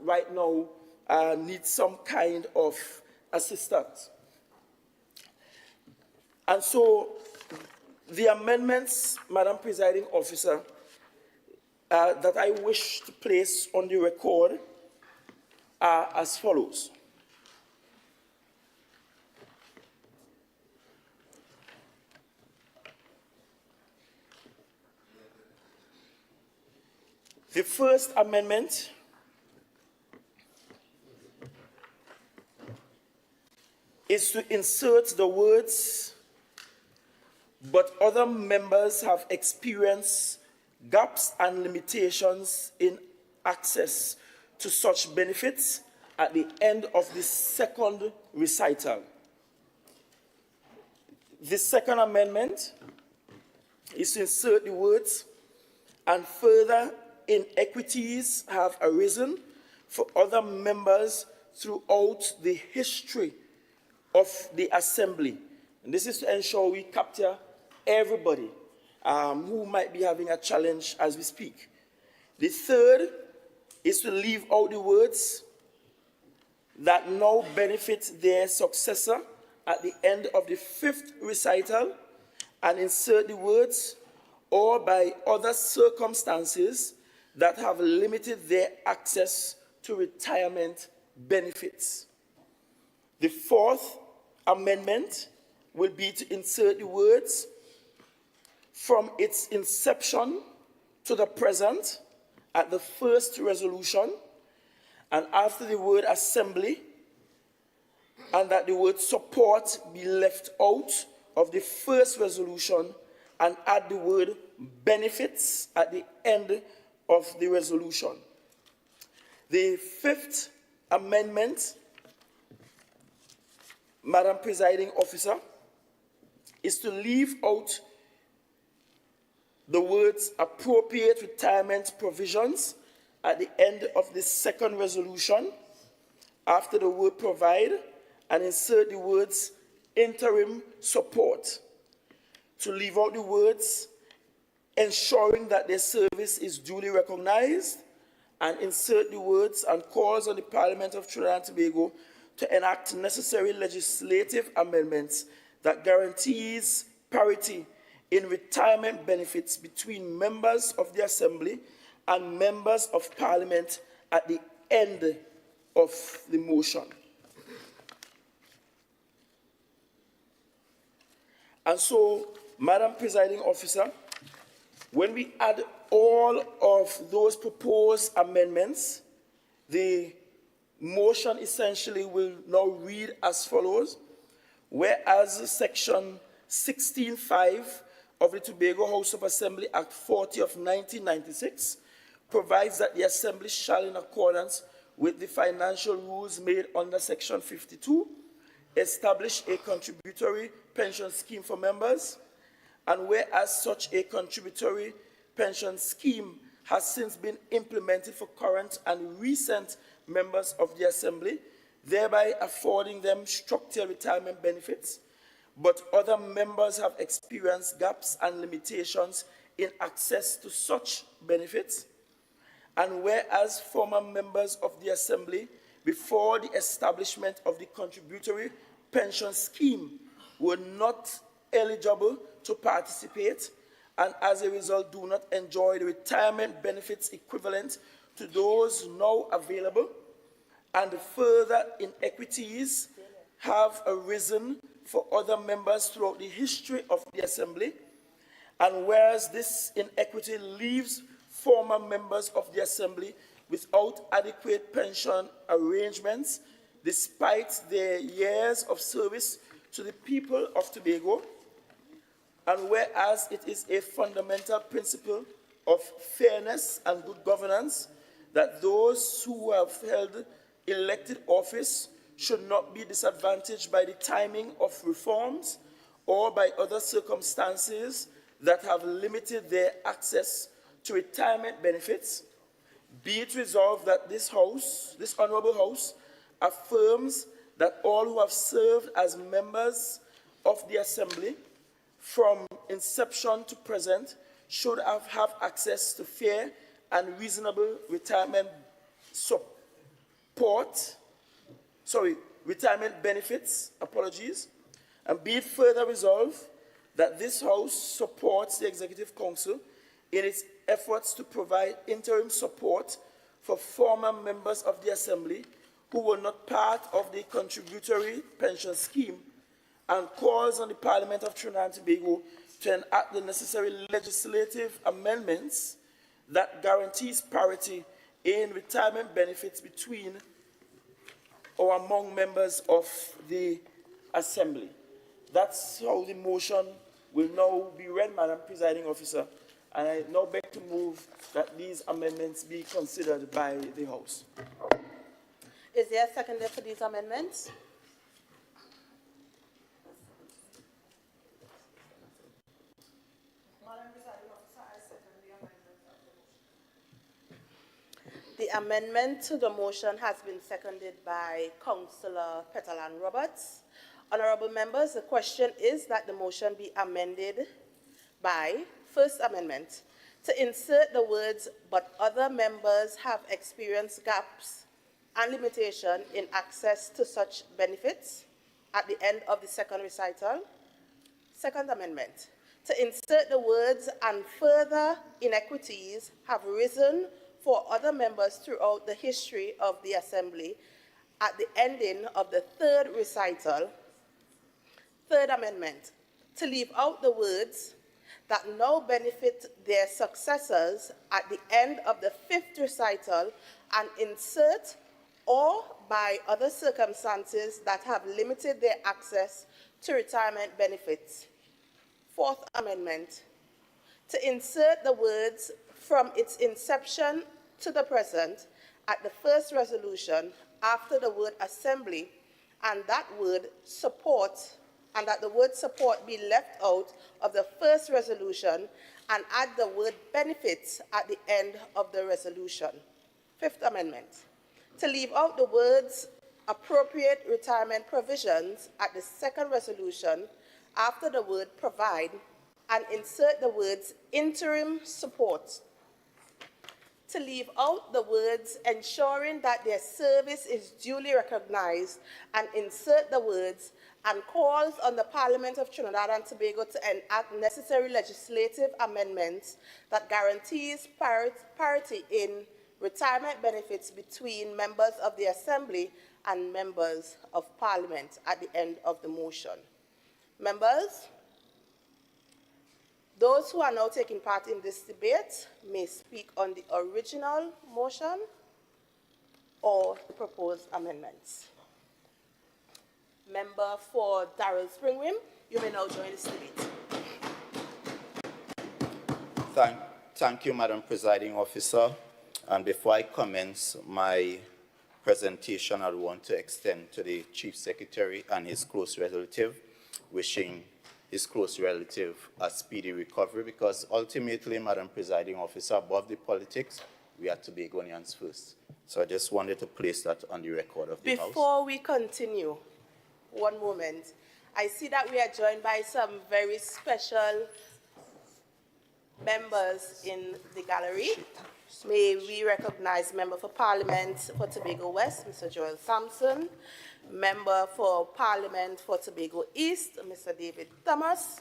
S10: right now need some kind of assistance. And so the amendments, Madam Presiding Officer, that I wish to place on the record are as follows. The first amendment is to insert the words, but other members have experienced gaps and limitations in access to such benefits at the end of the second recital. The second amendment is to insert the words, and further inequities have arisen for other members throughout the history of the Assembly. And this is to ensure we capture everybody who might be having a challenge as we speak. The third is to leave out the words that now benefit their successor at the end of the fifth recital, and insert the words, or by other circumstances that have limited their access to retirement benefits. The fourth amendment will be to insert the words "from its inception to the present" at the first resolution, and after the word "assembly," and that the word "support" be left out of the first resolution, and add the word "benefits" at the end of the resolution. The fifth amendment, Madam Presiding Officer, is to leave out the words "appropriate retirement provisions" at the end of the second resolution, after the word "provide," and insert the words "interim support." To leave out the words "ensuring that their service is duly recognized," and insert the words "and calls on the Parliament of Trinidad and Tobago to enact necessary legislative amendments that guarantees parity in retirement benefits between members of the Assembly and members of Parliament" at the end of the motion. And so, Madam Presiding Officer, when we add all of those proposed amendments, the motion essentially will now read as follows: whereas Section 16(5) of the Tobago House of Assembly Act 40 of 1996 provides that the Assembly shall, in accordance with the financial rules made under Section 52, establish a contributory pension scheme for members, and whereas such a contributory pension scheme has since been implemented for current and recent members of the Assembly, thereby affording them structured retirement benefits, but other members have experienced gaps and limitations in access to such benefits, and whereas former members of the Assembly, before the establishment of the contributory pension scheme, were not eligible to participate, and as a result do not enjoy the retirement benefits equivalent to those now available, and further inequities have arisen for other members throughout the history of the Assembly, and whereas this inequity leaves former members of the Assembly without adequate pension arrangements despite their years of service to the people of Tobago, and whereas it is a fundamental principle of fairness and good governance that those who have held elected office should not be disadvantaged by the timing of reforms or by other circumstances that have limited their access to retirement benefits, be it resolved that this Honourable House, affirms that all who have served as members of the Assembly from inception to present should have access to fair and reasonable retirement retirement benefits, and be it further resolved that this House supports the Executive Council in its efforts to provide interim support for former members of the Assembly who were not part of the contributory pension scheme, and calls on the Parliament of Trinidad and Tobago to enact the necessary legislative amendments that guarantees parity in retirement benefits between or among members of the Assembly. That's how the motion will now be read, Madam Presiding Officer, and I now beg to move that these amendments be considered by the House.
S3: Is there a seconder for these amendments? Madam Presiding Officer, I second the amendment of the motion. The amendment to the motion has been seconded by Councillor Petalan Roberts. Honourable members, the question is that the motion be amended by, first amendment, to insert the words "but other members have experienced gaps and limitation in access to such benefits" at the end of the second recital. Second amendment, to insert the words "and further inequities have risen for other members throughout the history of the Assembly," at the ending of the third recital, third amendment, to leave out the words that now benefit their successors at the end of the fifth recital and insert or by other circumstances that have limited their access to retirement benefits. Fourth amendment, to insert the words from its inception to the present at the first resolution after the word assembly and that word support and that the word support be left out of the first resolution and add the word benefits at the end of the resolution. Fifth amendment, to leave out the words appropriate retirement provisions at the second resolution after the word provide and insert the words interim support. To leave out the words ensuring that their service is duly recognized and insert the words and calls on the Parliament of Trinidad and Tobago to enact necessary legislative amendments that guarantees parity in retirement benefits between members of the Assembly and members of Parliament at the end of the motion. Members, those who are now taking part in this debate may speak on the original motion or the proposed amendments. Member for Darrell Springwim, you may now join this debate.
S7: Thank you, Madam Presiding Officer. And before I commence my presentation, I want to extend to the Chief Secretary and his close relative, wishing his close relative a speedy recovery, because ultimately, Madam Presiding Officer, above the politics, we are Tobagonians first. So I just wanted to place that on the record of the House.
S3: Before we continue, one moment. I see that we are joined by some very special members in the gallery. May we recognize Member for Parliament for Tobago West, Mr. Joel Sampson, Member for Parliament for Tobago East, Mr. David Thomas,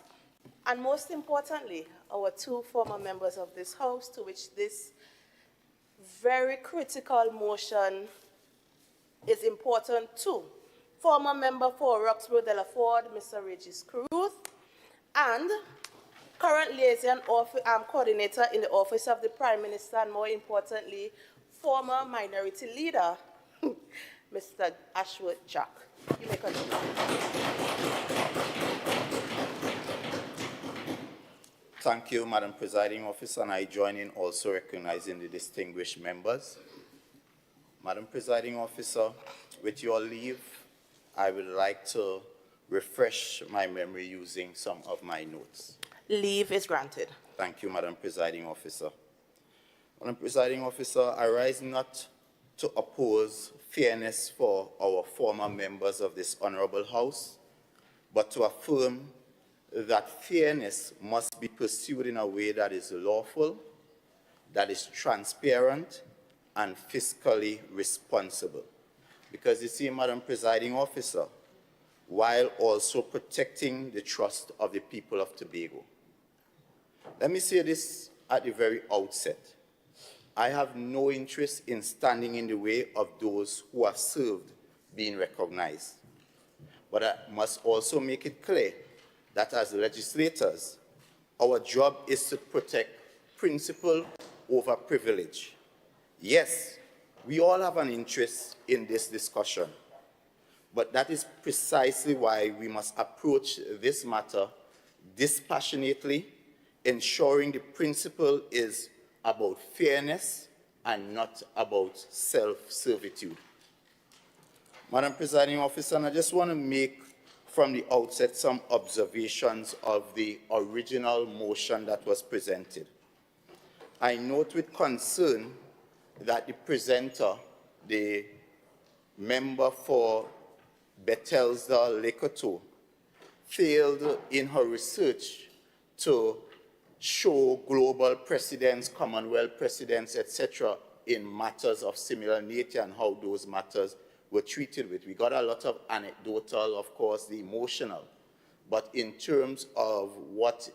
S3: and most importantly, our two former members of this House, to which this very critical motion is important too. Former Member for Roxborough de la Ford, Mr. Regis Cruz, and current liaison coordinator in the Office of the Prime Minister, and more importantly, former minority leader, Mr. Ashworth Jack. You may continue.
S7: Thank you, Madam Presiding Officer, and I join in also recognizing the distinguished members. Madam Presiding Officer, with your leave, I would like to refresh my memory using some of my notes.
S3: Leave is granted.
S7: Thank you, Madam Presiding Officer. Madam Presiding Officer, I rise not to oppose fairness for our former members of this Honorable House, but to affirm that fairness must be pursued in a way that is lawful, that is transparent, and fiscally responsible. Because you see, Madam Presiding Officer, while also protecting the trust of the people of Tobago. Let me say this at the very outset. I have no interest in standing in the way of those who have served being recognized. But I must also make it clear that as legislators, our job is to protect principle over privilege. Yes, we all have an interest in this discussion, but that is precisely why we must approach this matter dispassionately, ensuring the principle is about fairness and not about self-servitude. Madam Presiding Officer, and I just want to make from the outset some observations of the original motion that was presented. I note with concern that the presenter, the member for Bethesda Lekoto, failed in her research to show global precedents, Commonwealth precedents, etc., in matters of similar nature and how those matters were treated with. We got a lot of anecdotal, of course, the emotional, but in terms of what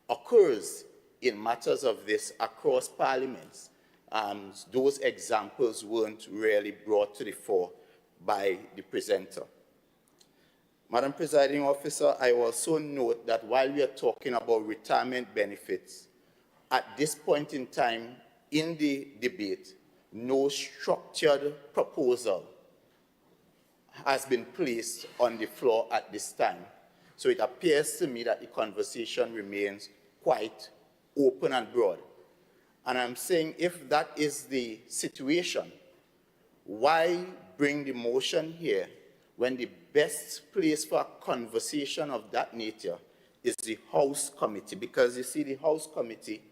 S7: occurs in matters of this across parliaments, those examples weren't really brought to the fore by the presenter. Madam Presiding Officer, I also note that while we are talking about retirement benefits, at this point in time in the debate, no structured proposal has been placed on the floor at this time. So it appears to me that the conversation remains quite open and broad. And I'm saying if that is the situation, why bring the motion here when the best place for a conversation of that nature is the House Committee? Because you see, the House Committee,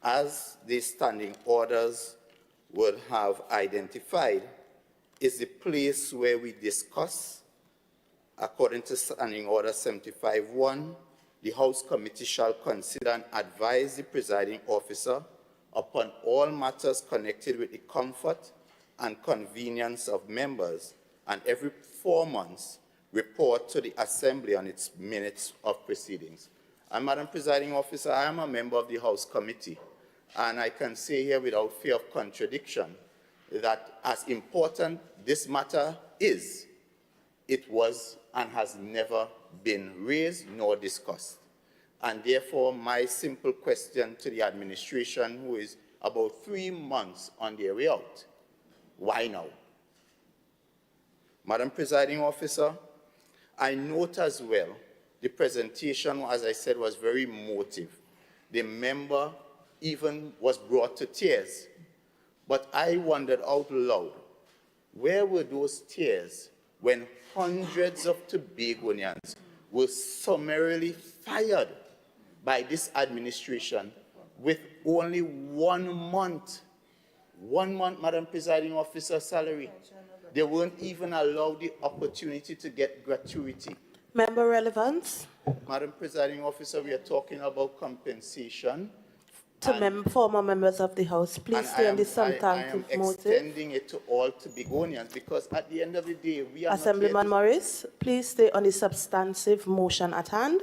S7: as the standing orders would have identified, is the place where we discuss, according to Standing Order 75-1, the House Committee shall consider and advise the presiding officer upon all matters connected with the comfort and convenience of members, and every 4 months report to the Assembly on its minutes of proceedings. And Madam Presiding Officer, I am a member of the House Committee, and I can say here without fear of contradiction that as important this matter is, it was and has never been raised nor discussed. And therefore, my simple question to the administration, who is about 3 months on their way out, why now? Madam Presiding Officer, I note as well the presentation, as I said, was very emotive. The member even was brought to tears. But I wondered out loud, where were those tears when hundreds of Tobagonians were summarily fired by this administration with only 1 month, Madam Presiding Officer, salary? They weren't even allowed the opportunity to get gratuity.
S3: Member relevance?
S7: Madam Presiding Officer, we are talking about compensation.
S3: To former members of the House, please stay on the substantive motive.
S7: I am extending it to all Tobagonians because at the end of the day, we are
S3: Assemblyman Morris, please stay on the substantive motion at hand.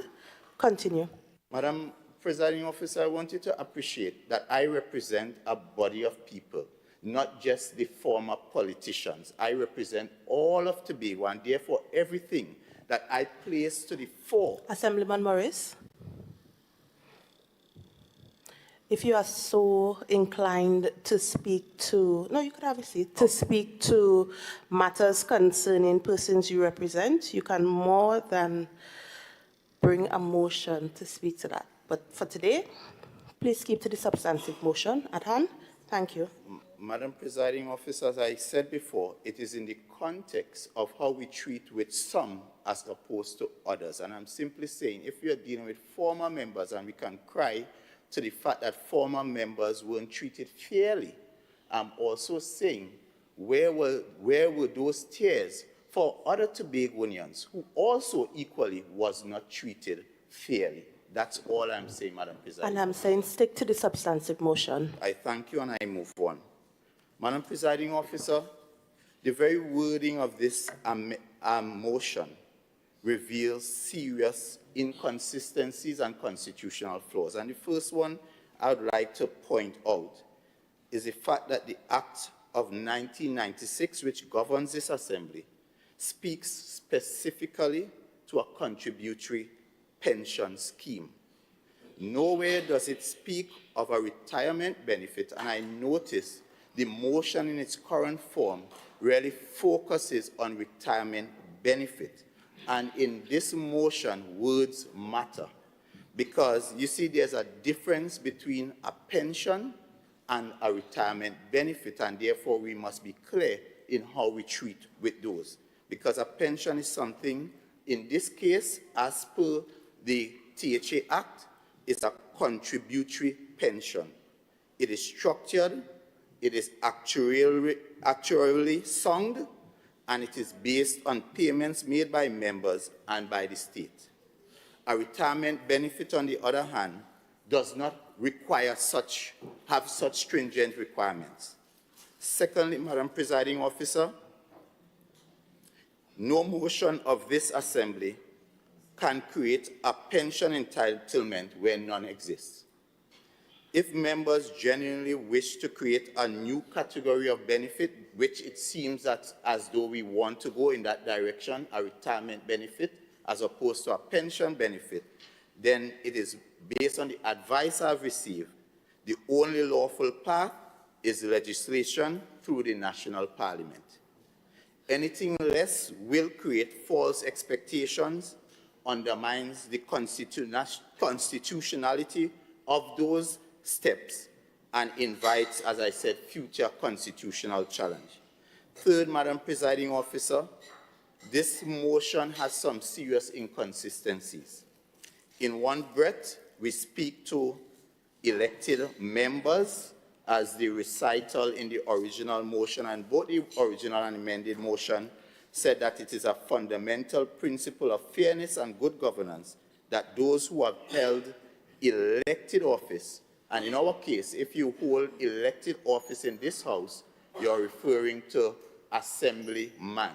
S3: Continue.
S7: Madam Presiding Officer, I want you to appreciate that I represent a body of people, not just the former politicians. I represent all of Tobago, and therefore everything that I place to the fore.
S3: Assemblyman Morris, if you are so inclined to speak to, no, you could have a seat, to speak to matters concerning persons you represent, you can more than bring a motion to speak to that. But for today, please keep to the substantive motion at hand. Thank you.
S7: Madam Presiding Officer, as I said before, it is in the context of how we treat with some as opposed to others. And I'm simply saying, if we are dealing with former members and we can cry to the fact that former members weren't treated fairly, I'm also saying, where were those tears for other Tobagonians who also equally was not treated fairly? That's all I'm saying, Madam President.
S3: And I'm saying stick to the substantive motion.
S7: I thank you and I move on. Madam Presiding Officer, the very wording of this motion reveals serious inconsistencies and constitutional flaws. And the first one I would like to point out is the fact that the Act of 1996, which governs this Assembly, speaks specifically to a contributory pension scheme. Nowhere does it speak of a retirement benefit, and I notice the motion in its current form really focuses on retirement benefit. And in this motion, words matter. Because you see, there's a difference between a pension and a retirement benefit, and therefore we must be clear in how we treat with those. Because a pension is something, in this case, as per the THA Act, is a contributory pension. It is structured, it is actuarially sound, and it is based on payments made by members and by the state. A retirement benefit, on the other hand, does not require have such stringent requirements. Secondly, Madam Presiding Officer, no motion of this Assembly can create a pension entitlement where none exists. If members genuinely wish to create a new category of benefit, which it seems that as though we want to go in that direction, a retirement benefit as opposed to a pension benefit, then it is based on the advice I've received. The only lawful path is legislation through the National Parliament. Anything less will create false expectations, undermines the constitutionality of those steps, and invites, as I said, future constitutional challenge. Third, Madam Presiding Officer, this motion has some serious inconsistencies. In one breath, we speak to elected members as the recital in the original motion, and both the original and amended motion said that it is a fundamental principle of fairness and good governance that those who have held elected office, and in our case, if you hold elected office in this House, you're referring to assemblyman.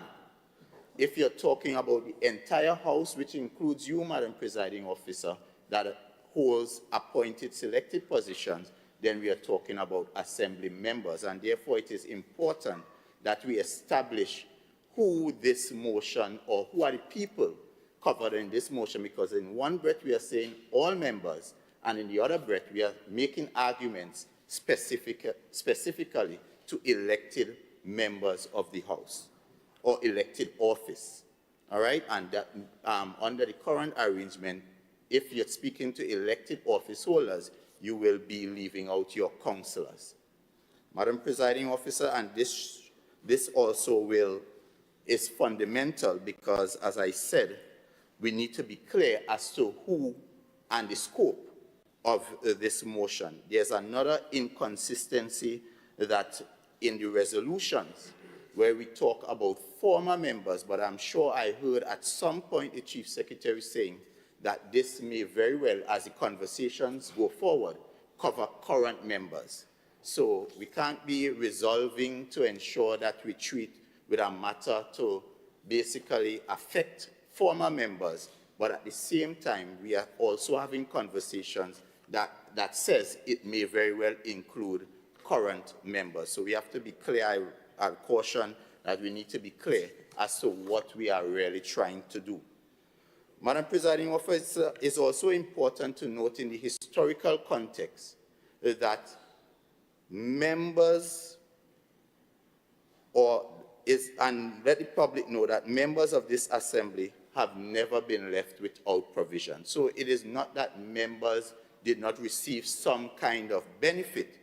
S7: If you're talking about the entire House, which includes you, Madam Presiding Officer, that holds appointed selected positions, then we are talking about assembly members. And therefore, it is important that we establish who this motion, or who are the people covered in this motion, because in one breath we are saying all members, and in the other breath we are making arguments specifically to elected members of the House, or elected office, all right? And that, under the current arrangement, if you're speaking to elected office holders, you will be leaving out your councillors. Madam Presiding Officer, and this also is fundamental because, as I said, we need to be clear as to who and the scope of this motion. There's another inconsistency that in the resolutions where we talk about former members, but I'm sure I heard at some point the Chief Secretary saying that this may very well, as the conversations go forward, cover current members. So we can't be resolving to ensure that we treat with a matter to basically affect former members, but at the same time, we are also having conversations that says it may very well include current members. So we have to be clear. I'll caution that we need to be clear as to what we are really trying to do. Madam Presiding Officer, it is also important to note in the historical context that members, and let the public know that members of this assembly have never been left without provision. So it is not that members did not receive some kind of benefit,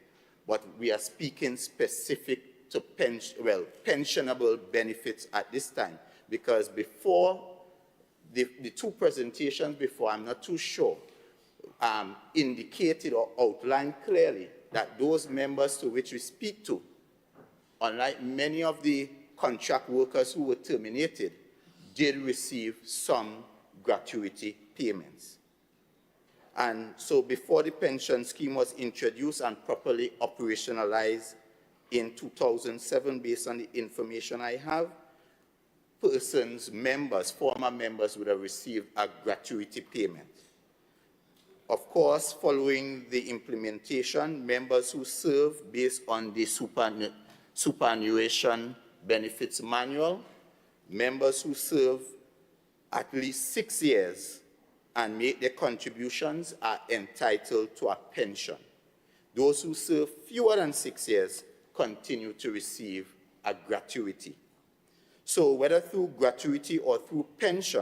S7: but we are speaking specific to pensionable benefits at this time, because before the two presentations before, I'm not too sure, indicated or outlined clearly that those members to which we speak to, unlike many of the contract workers who were terminated, did receive some gratuity payments. And so before the pension scheme was introduced and properly operationalized in 2007, based on the information I have, former members would have received a gratuity payment. Of course, following the implementation, members who serve based on the superannuation benefits manual, members who serve at least 6 years and make their contributions are entitled to a pension. Those who serve fewer than 6 years continue to receive a gratuity. So whether through gratuity or through pension,